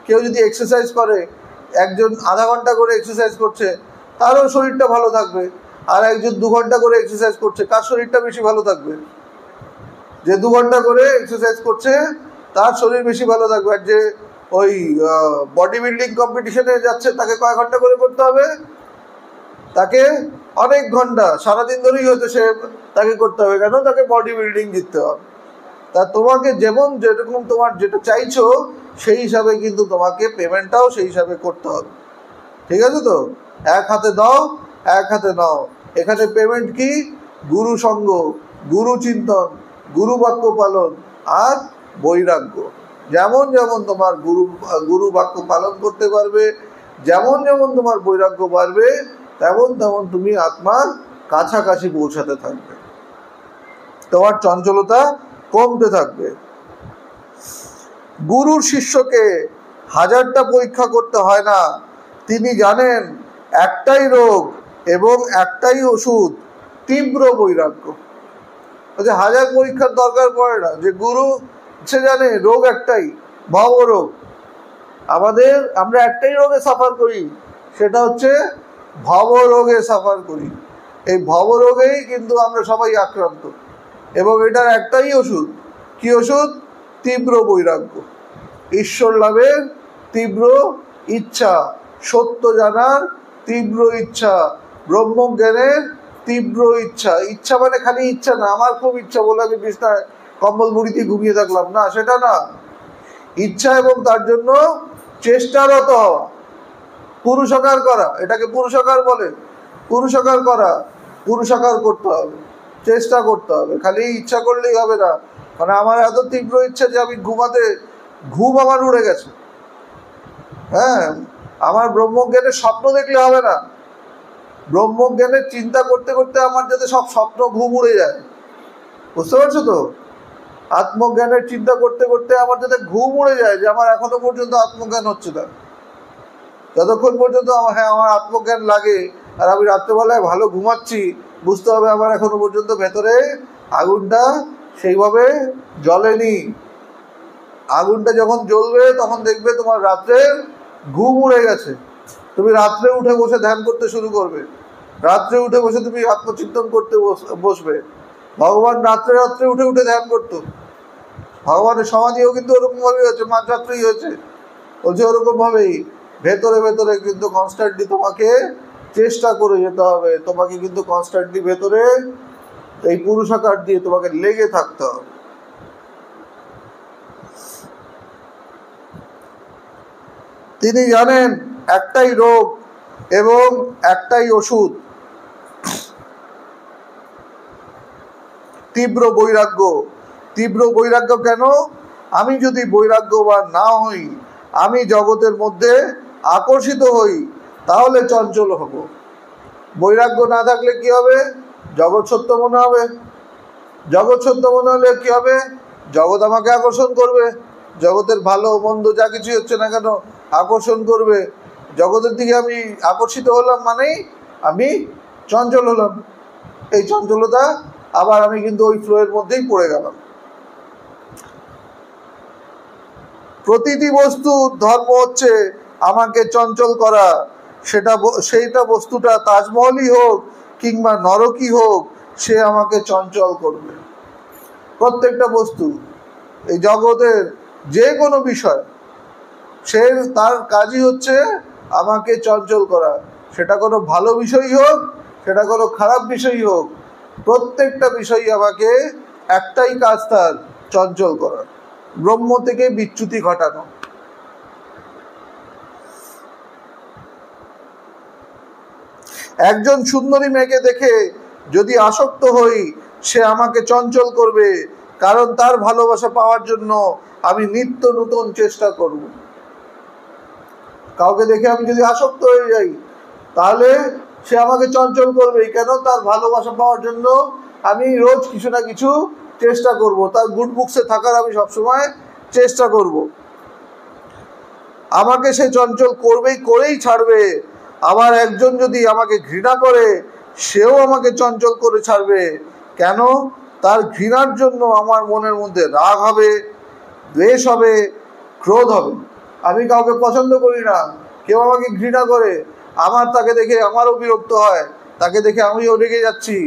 কেউ যদি এক্সারসাইজ করে, একজন আধা ঘন্টা করে এক্সারসাইজ করছে, তারও শরীরটা ভালো থাকবে। আর একজন 2 ঘন্টা করে এক্সারসাইজ করছে, কার শরীরটা বেশি ভালো থাকবে? যে 2 ঘন্টা করে এক্সারসাইজ করছে তার শরীর বেশি ভালো থাকবে। আর যে ওই বডি বিল্ডিং কম্পিটিশনে যাচ্ছে, তাকে কয় ঘন্টা করে করতে হবে? তাকে অনেক ঘন্টা, সারাদিন ধরেই হয়তো তাকে করতে হবে। কেন? তাকে বডি বিল্ডিং জিততে হবে। তা তোমাকে যেরকম তোমার যেটা চাইছো সেই হিসাবে কিন্তু তোমাকে পেমেন্টটাও সেই হিসাবে করতে হবে। ঠিক আছে তো? এক হাতে দাও এক হাতে নাও। এখানে পেমেন্ট কি? গুরু সঙ্গ, গুরু চিন্তন, গুরু বাক্য পালন আর বৈরাগ্য। যেমন যেমন তোমার গুরু বাক্য পালন করতে পারবে, যেমন যেমন তোমার বৈরাগ্য বাড়বে, তেমন তেমন তুমি আত্মার কাছাকাছি পৌঁছাতে থাকবে, তোমার চঞ্চলতা কমতে থাকবে। গুরুর শিষ্যকে হাজারটা পরীক্ষা করতে হয় না। তিনি জানেন একটাই রোগ এবং একটাই ওষুধ, তীব্র বৈরাগ্য। হাজার পরীক্ষার দরকার পড়ে না, যে গুরু সে জানে রোগ একটাই, ভবরোগ। আমরা একটাই রোগে সাফার করি, সেটা হচ্ছে ভবরোগে সাফার করি। এই ভবরোগেই কিন্তু আমরা সবাই আক্রান্ত, এবং এটার একটাই ওষুধ। কি ওষুধ? তীব্র বৈরাগ্য, ঈশ্বর লাভের তীব্র ইচ্ছা, সত্য জানার তীব্র ইচ্ছা, ব্রহ্মজ্ঞানের তীব্র ইচ্ছা। ইচ্ছা মানে খালি ইচ্ছা না, আমার খুব ইচ্ছা বলে আমি বিছনায় কম্বল মুড়িতে ঘুমিয়ে থাকলাম, না, সেটা না। ইচ্ছা এবং তার জন্য চেষ্টারত হওয়া, পুরুষাকার করা, এটাকে পুরুষাকার বলে। পুরুষাকার করা, পুরুষাকার করতে হবে, চেষ্টা করতে হবে। খালি ইচ্ছা করলেই হবে না। মানে আমার এত তীব্র ইচ্ছা যে আমি ঘুম আমার উড়ে গেছে। হ্যাঁ, আমার ব্রহ্মজ্ঞানের স্বপ্ন দেখলে হবে না। ব্রহ্মজ্ঞানের চিন্তা করতে করতে আমার যাতে সব স্বপ্ন ঘুম উড়ে যায়, বুঝতে পারছো তো? আত্মজ্ঞানের চিন্তা করতে করতে আমার যাতে ঘুম উড়ে যায়, যে আমার এখনো পর্যন্ত আত্মজ্ঞান হচ্ছে না। যতক্ষণ পর্যন্ত আমার আত্মজ্ঞান লাগে আর আমি রাত্রেবেলায় ভালো ঘুমাচ্ছি, বুঝতে হবে আমার এখনো পর্যন্ত ভেতরে আগুনটা সেইভাবে জ্বলেনি। আগুনটা যখন জ্বলবে তখন দেখবে তোমার রাত্রে ঘুম উড়ে গেছে। তুমি রাত্রে উঠে বসে ধ্যান করতে শুরু করবে, রাত্রে উঠে বসে তুমি আত্মচিন্তন করতে বসবে। ভগবান রাত্রে রাত্রে উঠে উঠে ধ্যান করতো। ভগবানের সমাধিও কিন্তু ওরকমভাবেই হয়েছে, মাঝরাত্রেই হয়েছে। বলছে ওরকমভাবেই ভেতরে ভেতরে কিন্তু কনস্ট্যান্টলি তোমাকে চেষ্টা করে যেতে হবে। তোমাকে কিন্তু কনস্ট্যান্টলি ভেতরে এই পুরুষাকার দিয়ে তোমাকে লেগে থাকতে হবে। তিনি জানেন একটাই রোগ এবং একটাই ওষুধ, তীব্র বৈরাগ্য। তীব্র বৈরাগ্য কেন? আমি যদি বৈরাগ্যবান না হই, আমি জগতের মধ্যে আকর্ষিত হই, তাহলে চঞ্চল হব। বৈরাগ্য না থাকলে কি হবে? জগৎ সত্য মনে হবে। জগৎ সত্য মনে হলে কি হবে? জগৎ আমাকে আকর্ষণ করবে, জগতের ভালো মন্দ যা কিছু হচ্ছে না কেন আকর্ষণ করবে। জগতের দিকে আমি আকর্ষিত হলাম মানেই আমি চঞ্চল হলাম। এই চঞ্চলতা আবার আমি কিন্তু ওই ফ্লোয়ের মধ্যেই পড়ে গেলাম। প্রতিটি বস্তুর ধর্ম হচ্ছে আমাকে চঞ্চল করা। সেইটা বস্তুটা তাজমহলই হোক কিংবা নরকই হোক, সে আমাকে চঞ্চল করবে। প্রত্যেকটা বস্তু, এই জগতের যে কোনো বিষয়, তার কাজই হচ্ছে আমাকে চঞ্চল করা। সেটা কোনো ভালো বিষয়ই হোক, সেটা কোনো খারাপ বিষয়ই হোক, প্রত্যেকটা বিষয়ই আমাকে একটাই কাজ, তার চঞ্চল করা, ব্রহ্ম থেকে বিচ্যুতি ঘটানো। একজন সুন্দরী মেয়েকে দেখে যদি আসক্ত হই, সে আমাকে চঞ্চল করবে, কারণ তার ভালোবাসা পাওয়ার জন্য আমি নিত্য নতুন চেষ্টা করব। কাউকে দেখে আমি যদি আসক্ত হয়ে যাই, তাহলে সে আমাকে চঞ্চল করবে। কেন? তার ভালোবাসা পাওয়ার জন্য আমি রোজ কিছু না কিছু চেষ্টা করব, তার গুড বুকসে থাকার আমি সবসময় চেষ্টা করব। আমাকে সে চঞ্চল করবেই, করেই ছাড়বে। আবার একজন যদি আমাকে ঘৃণা করে, সেও আমাকে চঞ্চল করে ছাড়বে। কেন? তার ঘৃণার জন্য আমার মনের মধ্যে রাগ হবে, দ্বেষ হবে, ক্রোধ হবে। আমি কাউকে পছন্দ করি না, কেউ আমাকে ঘৃণা করে, আমার তাকে দেখে আমারও বিরক্ত হয়, তাকে দেখে আমিও রেগে যাচ্ছি,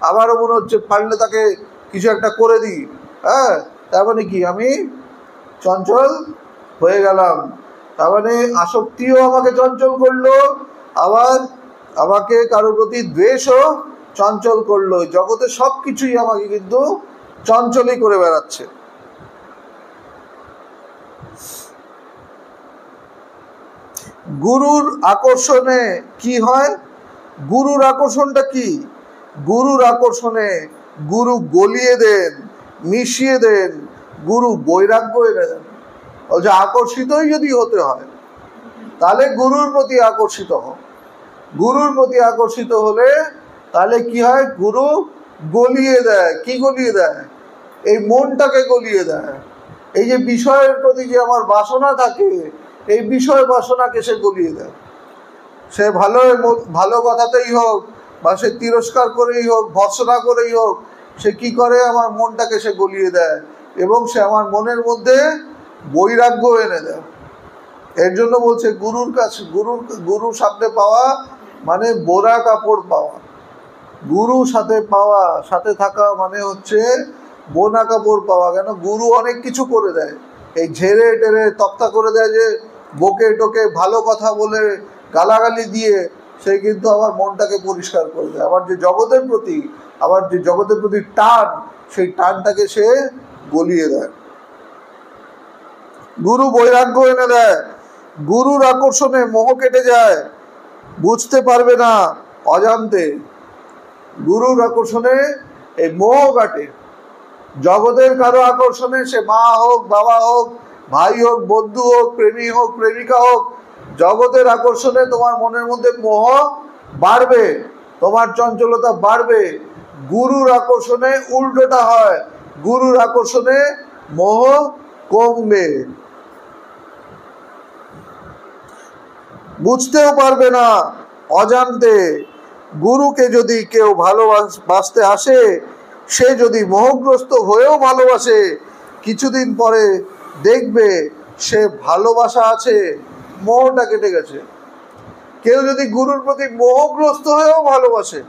আমারও মনে হচ্ছে পারলে তাকে কিছু একটা করে দিই। হ্যাঁ, তার মানে কি? আমি চঞ্চল হয়ে গেলাম। তার মানে আসক্তিও আমাকে চঞ্চল করলো, আবার আমাকে কারোর প্রতি দ্বেষও চঞ্চল করলো। জগতে সব কিছুই আমাকে কিন্তু চঞ্চলই করে বেড়াচ্ছে। গুরুর আকর্ষণে কি হয়? গুরুর আকর্ষণটা কি? গুরুর আকর্ষণে গুরু গলিয়ে দেন, মিশিয়ে দেন, গুরু বৈরাগ্য এনে দেন। বলছে আকর্ষিতই যদি হতে হয় তাহলে গুরুর প্রতি আকর্ষিত হও। গুরুর প্রতি আকর্ষিত হলে তাহলে কি হয়? গুরু গলিয়ে দেয়। কি গলিয়ে দেয়? এই মনটাকে গলিয়ে দেয়। এই যে বিষয়ের প্রতি যে আমার বাসনা থাকে, এই বিষয় বাসনাকে সে গলিয়ে দেয়। সে ভালো কথাতেই হোক বা সে তিরস্কার করেই হোক, ভর্ৎসনা করেই হোক, সে কি করে? আমার মনটাকে সে গলিয়ে দেয় এবং সে আমার মনের মধ্যে বৈরাগ্য এনে দেয়। এর জন্য বলছে গুরুর কাছে, গুরুর সামনে পাওয়া মানে বোরা কাপড় পাওয়া। গুরু সাথে থাকা মানে হচ্ছে বোনা কাপড় পাওয়া। কেন? গুরু অনেক কিছু করে দেয়, এই ঝেড়ে টেরে তক্তা করে দেয়, যে বকে টোকে ভালো কথা বলে গালাগালি দিয়ে সে কিন্তু আমার মনটাকে পরিষ্কার করে দেয়। আমার যে জগতের প্রতি টান, সেই টানটাকে সে গলিয়ে দেয়। গুরু বৈরাগ্য এনে দেয়। গুরুর আকর্ষণে মোহ কেটে যায়, বুঝতে পারবে না অজান্তে। গুরুর আকর্ষণে এই মোহ কাটে। জগতের কারো আকর্ষণে, সে মা হোক, বাবা হোক, ভাই হোক, বন্ধু হোক, প্রেমী হোক, প্রেমিকা হোক, জগতের আকর্ষণে তোমার মনের মধ্যে মোহ বাড়বে, তোমার চঞ্চলতা বাড়বে। গুরুর আকর্ষণে উল্টোটা হয়, গুরুর আকর্ষণে মোহ কমবে। বুঝতেও পারবে না অজান্তে। গুরুকে যদি কেউ ভালোবাসতে আসে, সে যদি মোহগ্রস্ত হয়েও ভালোবাসে, কিছুদিন পরে দেখবে সে ভালোবাসা আছে, মোহটা কেটে গেছে। কেউ যদি গুরুর প্রতি মোহগ্রস্ত হয়েও ভালোবাসে,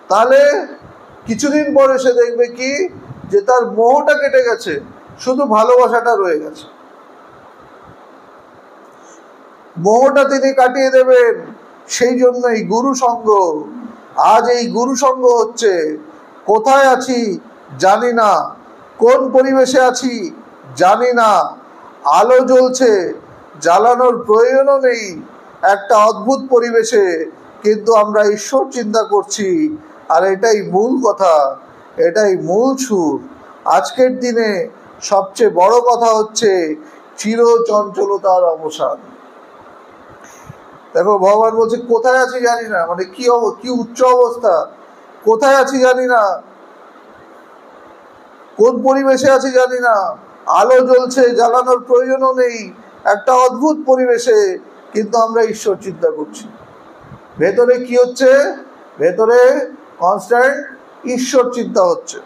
তাহলে কিছুদিন পরে সে দেখবে কি, যে তার মোহটা কেটে গেছে, শুধু ভালোবাসাটা রয়ে গেছে। মোহটা তিনি কাটিয়ে দেবেন। সেই জন্যই গুরু সঙ্গ। আজ এই গুরু সঙ্গ হচ্ছে, কোথায় আছি জানি না, কোন পরিবেশে আছি জানি না, আলো জ্বলছে, জ্বালানোর প্রয়োজনও নেই, একটা অদ্ভুত পরিবেশে, কিন্তু আমরা ঈশ্বর চিন্তা করছি। আর এটাই মূল কথা, এটাই মূল সুর। আজকের দিনে সবচেয়ে বড় কথা হচ্ছে চিরচঞ্চলতার অবসান। দেখো, ভগবান বলছে কোথায় আছি জানি না, মানে কি উচ্চ অবস্থা। কোথায় আছি জানি না, কোন পরিবেশে আছি জানি না, আলো জ্বলছে, জ্বালানোর প্রয়োজনও নেই, একটা অদ্ভুত পরিবেশে, কিন্তু আমরা ঈশ্বর চিন্তা করছি। ভেতরে কি হচ্ছে? ভেতরে কনস্ট্যান্ট ঈশ্বর চিন্তা হচ্ছে।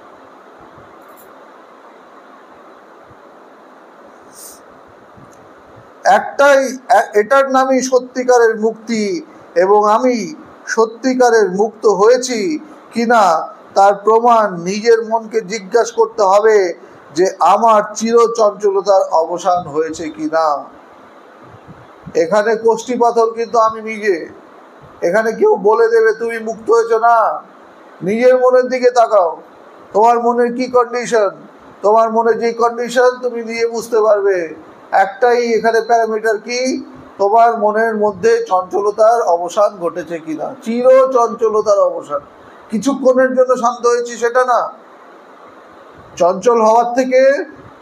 এটার নামই সত্যিকারের মুক্তি। এবং আমি সত্যিকারের মুক্ত হয়েছি কিনা তার প্রমাণ নিজের মনকে জিজ্ঞাসা করতে হবে, যে আমার চিরচঞ্চলতার অবসান হয়েছে কিনা। এখানে কোষ্ঠী পাথর কিন্তু আমি নিজে। এখানে কেউ বলে দেবে তুমি মুক্ত হয়েছো না। নিজের মনের দিকে তাকাও, তোমার মনের কি কন্ডিশন, তোমার মনের যে কন্ডিশন তুমি নিজে বুঝতে পারবে। একটাই এখানে প্যারামিটার, কি তোমার মনের মধ্যে চঞ্চলতার অবসান ঘটেছে কিনা। চির চঞ্চলতার অবসান, কিছুক্ষণের জন্য শান্ত হয়েছি সেটা না। চঞ্চল হওয়ার থেকে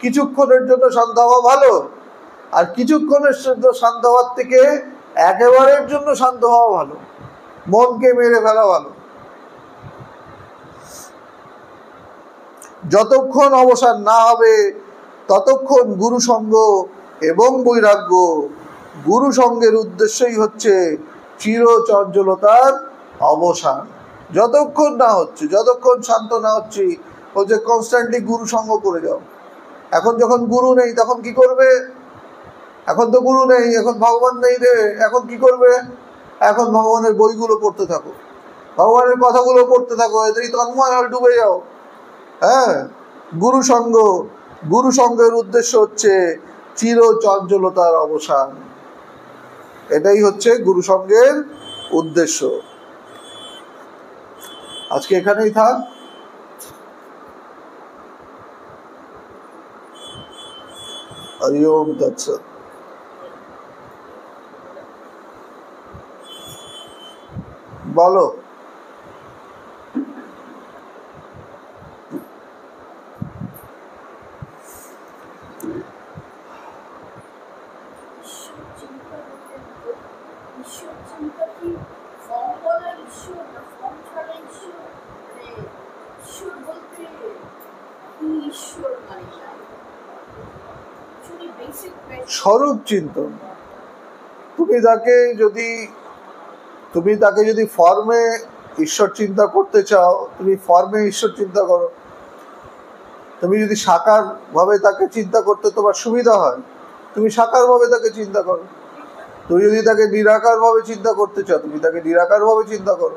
কিছুক্ষণের জন্য শান্ত হওয়া ভালো, আর কিছুক্ষণের জন্য শান্ত হওয়ার থেকে একেবারের জন্য শান্ত হওয়া ভালো, মনকে মেরে ফেলা ভালো। যতক্ষণ অবসান না হবে ততক্ষণ গুরু সঙ্গ এবং বৈরাগ্য। গুরু সঙ্গের উদ্দেশ্যই হচ্ছে চিরচঞ্চলতার অবসান। যতক্ষণ না হচ্ছে, যতক্ষণ শান্ত না হচ্ছি, বলছে কনস্ট্যান্টলি গুরু সঙ্গ করে যাও। এখন যখন গুরু নেই তখন কি করবে? এখন তো গুরু নেই, এখন ভগবান নেই রে, এখন কি করবে? এখন ভগবানের বইগুলো পড়তে থাকো, ভগবানের কথাগুলো পড়তে থাকো, এতেই তন্ময় হয়ে ডুবে যাও। হ্যাঁ, গুরু সঙ্গের উদ্দেশ্য হচ্ছে চিরচঞ্চলতার অবসান। এটাই হচ্ছে গুরু সঙ্গের উদ্দেশ্য। আজকে এখানেই থাক। হরি ওম তৎসৎ। বলো। স্বরূপ চিন্তন। তুমি তাকে যদি ফর্মে ঈশ্বর চিন্তা করতে চাও, তুমি ফর্মে ঈশ্বর চিন্তা করো। তুমি যদি সাকার ভাবে তাকে চিন্তা করতে তোমার সুবিধা হয়, তুমি সাকার ভাবে তাকে চিন্তা করো। তুমি যদি তাকে নিরাকার ভাবে চিন্তা করতে চাও, তুমি তাকে নিরাকার ভাবে চিন্তা করো।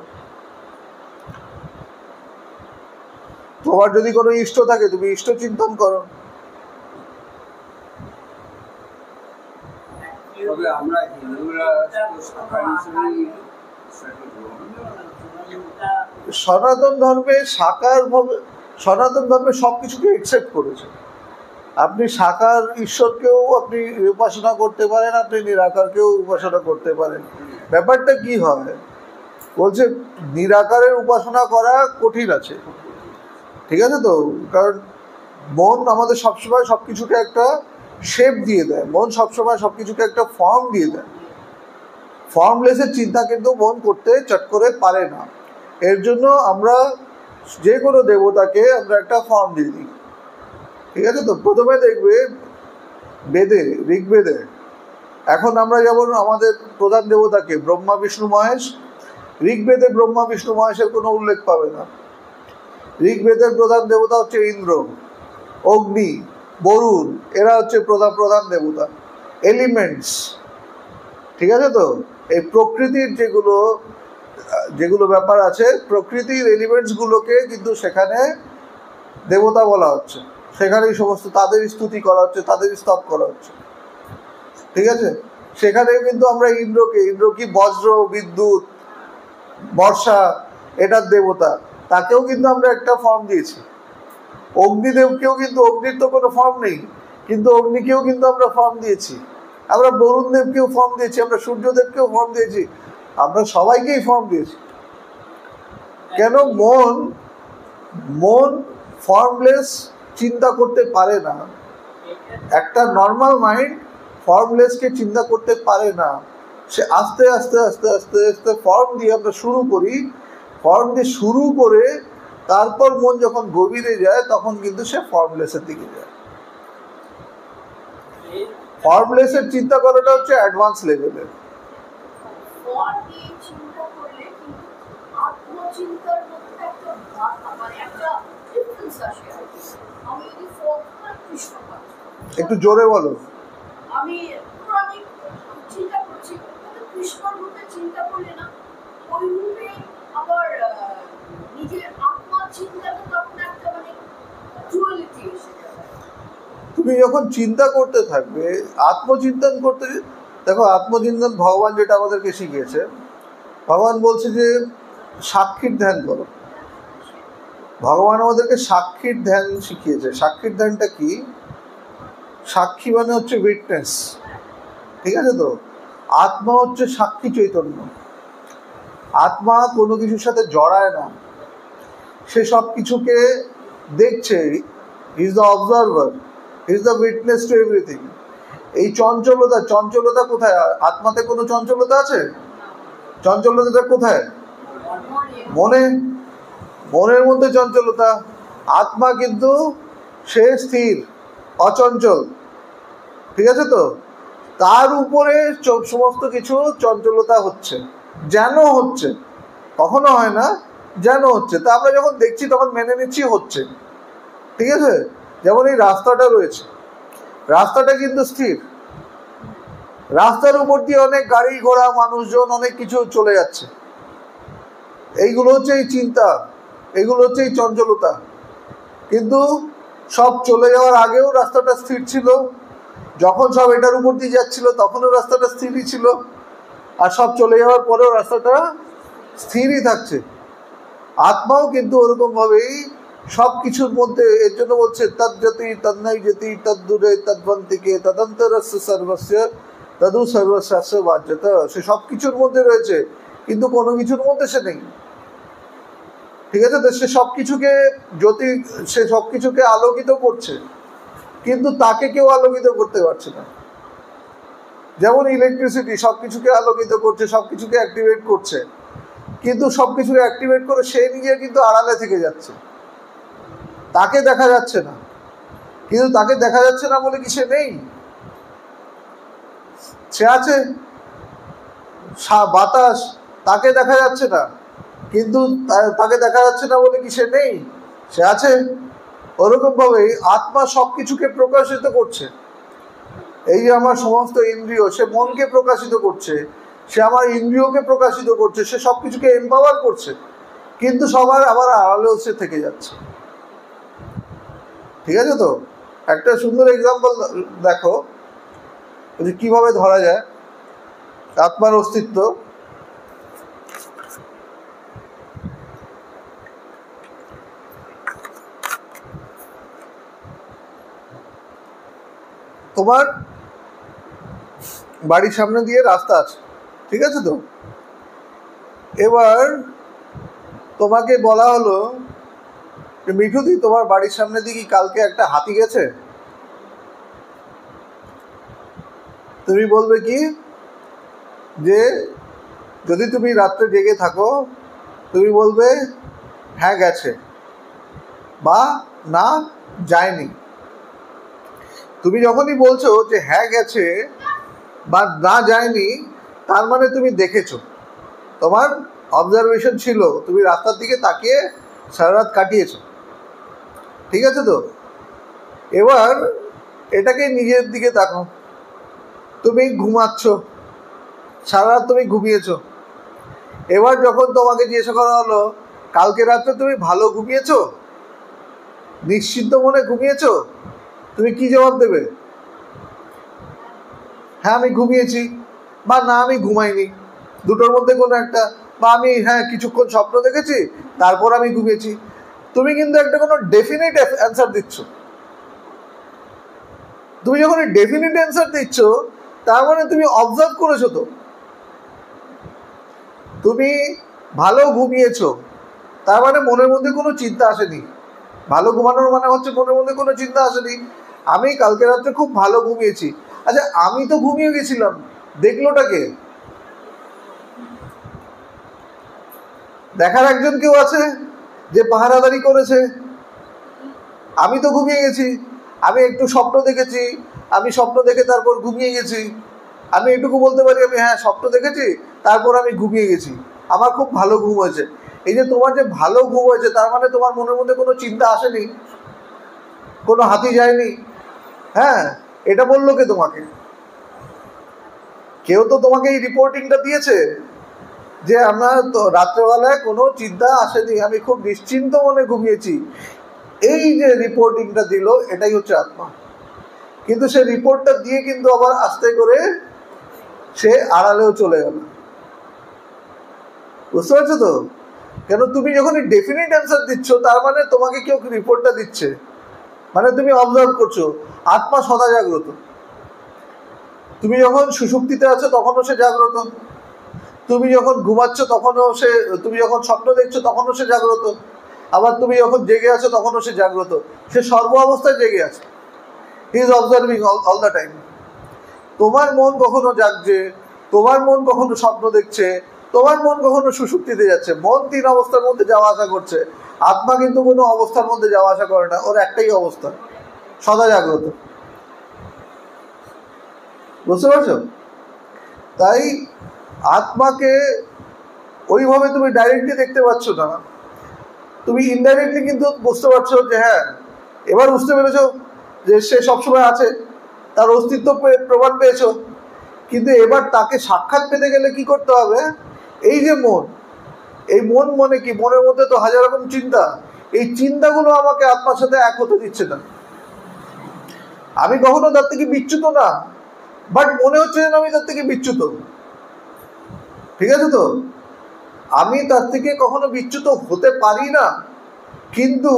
তোমার যদি কোনো ইষ্ট থাকে, তুমি ইষ্ট চিন্তন করো। সনাতন ধর্মে সনাতন ধর্মে সবকিছুকে একসেপ্ট করেছে। আপনি সাকার ঈশ্বরকেও আপনি উপাসনা করতে পারেন, আপনি নিরাকারকেও উপাসনা করতে পারেন। ব্যাপারটা কি হয় বলছে, নিরাকারের উপাসনা করা কঠিন আছে, ঠিক আছে তো? কারণ মন আমাদের সবসময় সবকিছুকে একটা শেপ দিয়ে দেয়, মন সবসময় সবকিছুকে একটা ফর্ম দিয়ে দেয়। ফর্মলেসের চিন্তা কিন্তু মন করতে চট করে পারে না। এর জন্য আমরা যে কোনো দেবতাকে আমরা একটা ফর্ম দিয়ে দিই, ঠিক আছে তো? প্রথমে দেখবে বেদে, ঋগ্বেদে, এখন আমরা যেমন আমাদের প্রধান দেবতাকে ব্রহ্মা বিষ্ণু মহেশ, ঋগ্বেদে ব্রহ্মা বিষ্ণু মহেশের কোনো উল্লেখ পাবে না। ঋগ্বেদের প্রধান দেবতা হচ্ছে ইন্দ্র, অগ্নি, বরুণ, এরা হচ্ছে প্রধান দেবতা, এলিমেন্টস, ঠিক আছে তো? এই প্রকৃতির যেগুলো ব্যাপার আছে, প্রকৃতির এলিমেন্টসগুলোকে কিন্তু সেখানে দেবতা বলা হচ্ছে, সেখানেই সমস্ত তাদের স্তুতি করা হচ্ছে, তাদের স্তব করা হচ্ছে, ঠিক আছে? সেখানে কিন্তু আমরা ইন্দ্র কি বজ্র, বিদ্যুৎ, বর্ষা, এটার দেবতা, তাকেও কিন্তু আমরা একটা ফর্ম দিয়েছি। অগ্নিদেবকেও কিন্তু, অগ্নির তো কোনো ফর্ম নেই, কিন্তু অগ্নিকেও কিন্তু আমরা ফর্ম দিয়েছি। আমরা বরুণ দেবকেও ফর্ম দিয়েছি, আমরা সূর্যদেবকেও ফর্ম দিয়েছি, আমরা সবাইকেই ফর্ম দিয়েছি। কেন? মন ফর্মলেস চিন্তা করতে পারে না। একটা নর্মাল মাইন্ড ফর্মলেসকে চিন্তা করতে পারে না। সে আস্তে আস্তে আস্তে আস্তে আস্তে ফর্ম দিয়ে আমরা শুরু করি, ফর্ম দিয়ে শুরু করে তারপর মন যখন গভীরে যায় তখন কিন্তু সে ফর্মলেসের দিকে যায়। ফর্মলেসের চিন্তা করাটা হচ্ছে অ্যাডভান্স লেভেলের। একটু জোরে বলো। আমি চিন্তা করছি কৃষ্ণর রূপে চিন্তা করলে না, ওই রূপে আবার নিজের আত্মা চিন্তাটা তখন একটা মানে ডুয়ালিটি এসে যাবে। তুমি যখন চিন্তা করতে থাকবে, আত্মচিন্তন করতে, দেখো আত্মচিন্তন ভগবান যেটা আমাদেরকে শিখিয়েছে, ভগবান বলছে যে সাক্ষীর ধ্যান করো। ভগবান আমাদেরকে সাক্ষীর ধ্যান শিখিয়েছে। সাক্ষীর ধ্যানটা কি? সাক্ষী মানে হচ্ছে উইটনেস, ঠিক আছে তো? আত্মা হচ্ছে সাক্ষী চৈতন্য। আত্মা কোনো কিছুর সাথে জড়ায় না, সে সব কিছুকে দেখছে। He is the observer, he is the witness two everything. এই চঞ্চলতা কোথায়? আত্মাতে কোনো চঞ্চলতা আছে? চঞ্চলতাটা কোথায়? মনের মধ্যে চঞ্চলতা। আত্মা কিন্তু সে স্থির, অচঞ্চল, ঠিক আছে তো? তার উপরে সমস্ত কিছু চঞ্চলতা হচ্ছে, যেন হচ্ছে, কখনো হয় না, যেন হচ্ছে। তা আমরা যখন দেখছি তখন মেনে নিচ্ছি হচ্ছে, ঠিক আছে? যেমন এই রাস্তাটা রয়েছে, রাস্তাটা কিন্তু স্থির। রাস্তার উপর দিয়ে অনেক গাড়ি ঘোড়া, মানুষজন, অনেক কিছু চলে যাচ্ছে। এইগুলো হচ্ছে এই চিন্তা, এগুলো হচ্ছে এই চঞ্চলতা। কিন্তু সব চলে যাওয়ার আগেও রাস্তাটা স্থির ছিল, যখন সব এটার উপর দিয়ে যাচ্ছিল তখনও রাস্তাটা স্থিরই ছিল, আর সব চলে যাওয়ার পরেও রাস্তাটা স্থিরই থাকছে। আত্মাও কিন্তু ওরকমভাবেই সব কিছুর মধ্যে। এর জন্য বলছে তজ্জতি তন্নৈ যেতি তদ্দূরে তদ্বন্তিকে তদন্তরস্য সর্বস্য তদু সর্বস্যাস্য বাহ্যত। সে সব কিছুর মধ্যে রয়েছে, কিন্তু কোনো কিছুর মধ্যে সে নেই। ঠিক আছে, তো সে সবকিছুকে সে সবকিছুকে আলোকিত করছে, কিন্তু তাকে কেউ আলোকিত করতে পারছে না। যেমন ইলেকট্রিসিটি সবকিছুকে আলোকিত করছে, সবকিছুকে অ্যাক্টিভেট করছে, কিন্তু সবকিছুকে অ্যাক্টিভেট করে সে নিজে কিন্তু আড়ালে থেকে যাচ্ছে, তাকে দেখা যাচ্ছে না। কিন্তু তাকে দেখা যাচ্ছে না বলে কি সে নেই? সে আছে। বাতাস, তাকে দেখা যাচ্ছে না, কিন্তু তাকে দেখা যাচ্ছে না বলে কি সে নেই? সে আছে। ওরকম ভাবেই আত্মা সবকিছুকে প্রকাশিত করছে। এই যে আমার সমস্ত ইন্দ্রিয়, সে মনকে প্রকাশিত করছে, সে আমার ইন্দ্রিয়কে প্রকাশিত করছে, সে সবকিছুকে এম্পাওয়ার করছে, কিন্তু সবার আবার আড়ালেও সে থেকে যাচ্ছে। ঠিক আছে, তো একটা সুন্দর এক্সাম্পল দেখো যে কিভাবে ধরা যায় আত্মার অস্তিত্ব। তোমার বাড়ির সামনে দিয়ে রাস্তা আছে, ঠিক আছে, তো এবার তোমাকে বলা হলো যে মিঠুদি, তোমার বাড়ির সামনে দিয়ে কি কালকে একটা হাতি গেছে? তুমি বলবে কি যে যদি তুমি রাত্রে জেগে থাকো, তুমি বলবে হ্যাঁ গেছে, বা না যায়নি। তুমি যখনই বলছো যে হ্যাঁ গেছে বা না যায়নি, তার মানে তুমি দেখেছো, তোমার অবজারভেশন ছিল, তুমি রাস্তার দিকে তাকিয়ে সারা রাত কাটিয়েছো। ঠিক আছে, তো এবার এটাকে নিজের দিকে তাকো। তুমি ঘুমাচ্ছ, সারা রাত তুমি ঘুমিয়েছো। এবার যখন তোমাকে জিজ্ঞাসা করা হলো কালকে রাত্রে তুমি ভালো ঘুমিয়েছো, নিশ্চিন্ত মনে ঘুমিয়েছো, তুমি কি জবাব দেবে? হ্যাঁ আমি ঘুমিয়েছি, বা না আমি ঘুমাইনি, দুটোর মধ্যে কোনো একটা, বা আমি হ্যাঁ কিছুক্ষণ স্বপ্ন দেখেছি তারপর আমি ঘুমিয়েছি। তুমি কিন্তু একটা কোনো ডেফিনিট অ্যান্সার দিচ্ছ। তুমি যখন ডেফিনিট অ্যান্সার দিচ্ছ, তার মানে তুমি অবজার্ভ করেছো। তো তুমি ভালো ঘুমিয়েছো, তার মানে মনের মধ্যে কোনো চিন্তা আসেনি। ভালো ঘুমানোর মানে হচ্ছে মনের মধ্যে কোনো চিন্তা আসেনি। আমি কালকে রাত্রে খুব ভালো ঘুমিয়েছি। আচ্ছা, আমি তো ঘুমিয়ে গেছিলাম, দেখলোটাকে? দেখার একজন কেউ আছে যে পাহারাদারি করেছে। আমি তো ঘুমিয়ে গেছি, আমি একটু স্বপ্ন দেখেছি, আমি স্বপ্ন দেখে তারপর ঘুমিয়ে গেছি। আমি এটুকু বলতে পারি আমি হ্যাঁ স্বপ্ন দেখেছি, তারপর আমি ঘুমিয়ে গেছি, আমার খুব ভালো ঘুম হয়েছে। এই যে তোমার যে ভালো ঘুম হয়েছে, তার মানে তোমার মনের মধ্যে কোনো চিন্তা আসেনি, কোনো হাতি যায়নি। হ্যাঁ, এটা বললো কে তোমাকে? কেউ তো তোমাকে এই রিপোর্টিংটা দিয়েছে যে আমার তো রাত্রেবেলায় কোনো চিন্তা আসেনি, আমি খুব নিশ্চিন্ত মনে ঘুমিয়েছি। এই যে রিপোর্টিংটা দিল, এটাই হচ্ছে আত্মা। কিন্তু সে রিপোর্টটা দিয়ে কিন্তু আবার আস্তে করে সে আড়ালেও চলে গেল। বুঝতে পারছো তো? কেন তুমি যখন ডেফিনিট অ্যান্সার দিচ্ছ, তার মানে তোমাকে কেউ রিপোর্টটা দিচ্ছে, মানে তুমি অবজার্ভ করছো। আত্মা সদা জাগ্রত। তুমি যখন সুষুপ্তিতে আছো তখনও সে জাগ্রত, তুমি যখন ঘুমাচ্ছ তখনও সে, তুমি যখন স্বপ্ন দেখছো তখনও সে জাগ্রত, আবার তুমি যখন জেগে আছো তখনও সে জাগ্রত। সে সর্ব অবস্থায় জেগে আছে। He is observing all the time. তোমার মন কখনো জাগছে, তোমার মন কখনো স্বপ্ন দেখছে, তোমার মন কখনো সুষুপ্তিতে যাচ্ছে। মন 3 অবস্থার মধ্যে যাওয়া আসা করছে, আত্মা কিন্তু কোনো অবস্থার মধ্যে যাওয়া আসা করে না, ওর একটাই অবস্থা, সদা জাগ্রত। বুঝতে পারছো? তাই আত্মাকে ওইভাবে তুমি ডাইরেক্টলি দেখতে পাচ্ছ না, তুমি ইনডাইরেক্টলি কিন্তু বুঝতে পারছো যে হ্যাঁ, এবার বুঝতে পেরেছো যে সে সবসময় আছে, তার অস্তিত্ব প্রমাণ পেয়েছো। কিন্তু এবার তাকে সাক্ষাৎ পেতে গেলে কি করতে হবে? এই যে মন, এই মন মানে কি? মনের মধ্যে তো হাজার রকম চিন্তা, এই চিন্তাগুলো আমাকে আত্মার সাথে এক হতে দিচ্ছে না। আমি কখনো তার থেকে বিচ্যুত না, বাট মনে হচ্ছে যেন আমি তার থেকে বিচ্যুত। ঠিক আছে, তো আমি তার থেকে কখনো বিচ্যুত হতে পারি না, কিন্তু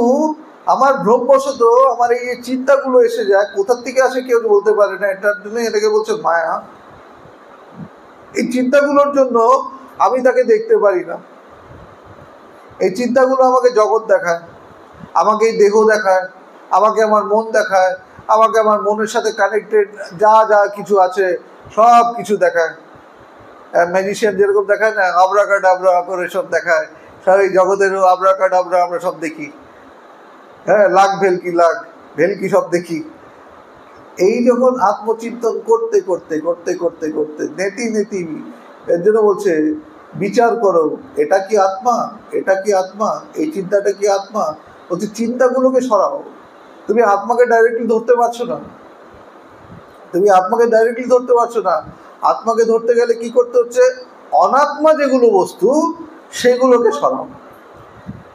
আমার ভ্রমবশত আমার এই চিন্তাগুলো এসে যায়। কোথার থেকে আসে কেউ বলতে পারে না, এটার জন্য এটাকে বলছে মায়া। এই চিন্তাগুলোর জন্য আমি তাকে দেখতে পারি না। এই চিন্তাগুলো আমাকে জগৎ দেখায়, আমাকে এই দেহ দেখায়, আমাকে আমার মন দেখায়, আমাকে আমার মনের সাথে কানেক্টেড যা যা কিছু আছে সব কিছু দেখায়। ম্যাজিশিয়ান যেরকম দেখায় না, আবরাকাডাবরা করে সব দেখায়, সব এই জগতেরও আবরাকাডাবরা আমরা সব দেখি। হ্যাঁ, লাখ ভেলকি সব দেখি। এই যখন আত্মচিন্তন করতে করতে করতে করতে করতে নেতি এর জন্য বলছে বিচার করো, এটা কি আত্মা, এটা কি আত্মা, এই চিন্তাটা কি আত্মা। বলছে চিন্তাগুলোকে সরাও। তুমি আত্মাকে ডাইরেক্টলি ধরতে পারছো না, আত্মাকে ধরতে গেলে কি করতে হচ্ছে, অনাত্মা যেগুলো বস্তু সেগুলোকে সরাও।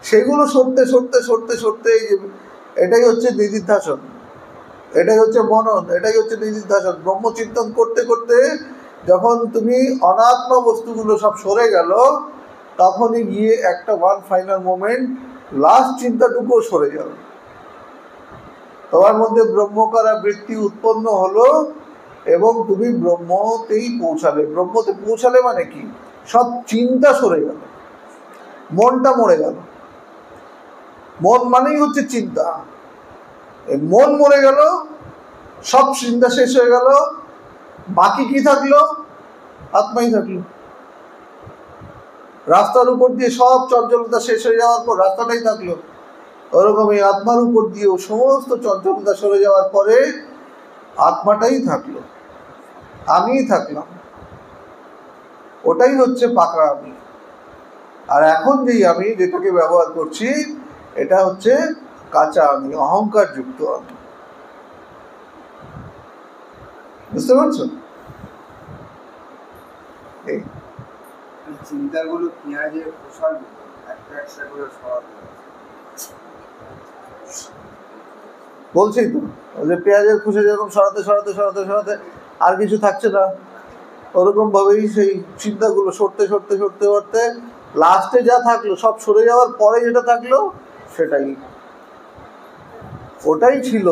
সেগুলো সরতে এটাই হচ্ছে নিদিধ্যাসন, এটাই হচ্ছে মনন, এটাই হচ্ছে নিদিধ্যাসন। ব্রহ্মচিন্তন করতে করতে যখন তুমি অনাত্মা বস্তুগুলো সব সরে গেল, তখনই গিয়ে একটা ওয়ান ফাইনাল মোমেন্ট, লাস্ট চিন্তাটুকুও সরে যাবে। তোমার মধ্যে ব্রহ্মকারা বৃত্তি উৎপন্ন হলো এবং তুমি ব্রহ্মতেই পৌঁছালে। ব্রহ্মতে পৌঁছালে মানে কি, সব চিন্তা সরে গেল, মনটা মরে গেল। মন মানেই হচ্ছে চিন্তা। মন মরে গেল, সব চিন্তা শেষ হয়ে গেল, বাকি কি থাকলো, আত্মাই থাকলো। রাস্তার উপর দিয়ে সব চঞ্চলতা শেষ হয়ে যাওয়ার পর রাস্তাটাই থাকলো। ওরকম এই আত্মার উপর দিয়েও সমস্ত চঞ্চলতা সরে যাওয়ার পরে আত্মাটাই থাকলো, আমিই থাকলাম। ওটাই হচ্ছে পাকা আমি। আর এখন যেই আমি যেটাকে ব্যবহার করছি, এটা হচ্ছে কাঁচা আমি, অহংকার যুক্ত আমি। বুঝতে পারছো? এই চিন্তাগুলো পেঁয়াজের খোসার একটা একটা করে সরাতে বলছি তো, যে পেঁয়াজের খোসা যেরকম সরাতে আর কিছু থাকছে না, ওরকম ভাবেই সেই চিন্তাগুলো সরতে লাস্টে যা থাকলো, সব সরে যাওয়ার পরে যেটা থাকলো সেটাই, ওটাই ছিল,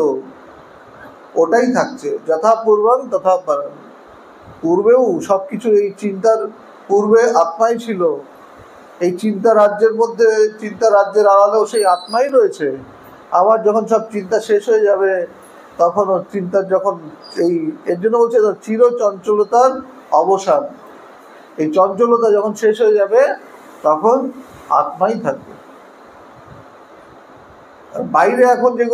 ওটাই থাকছে। যথা পূর্বং তথা পরম। পূর্বেও সবকিছু, এই চিন্তার পূর্বে আত্মাই ছিল। এই চিন্তা রাজ্যের মধ্যে, চিন্তা রাজ্যের আড়ালেও সেই আত্মাই রয়েছে। আবার যখন সব চিন্তা শেষ হয়ে যাবে, তখন চিন্তার যখন এর জন্য বলছে চির চঞ্চলতার অবসান। এই চঞ্চলতা যখন শেষ হয়ে যাবে, তখন আত্মাই থাকবে। বাইরে এখন যেগুলো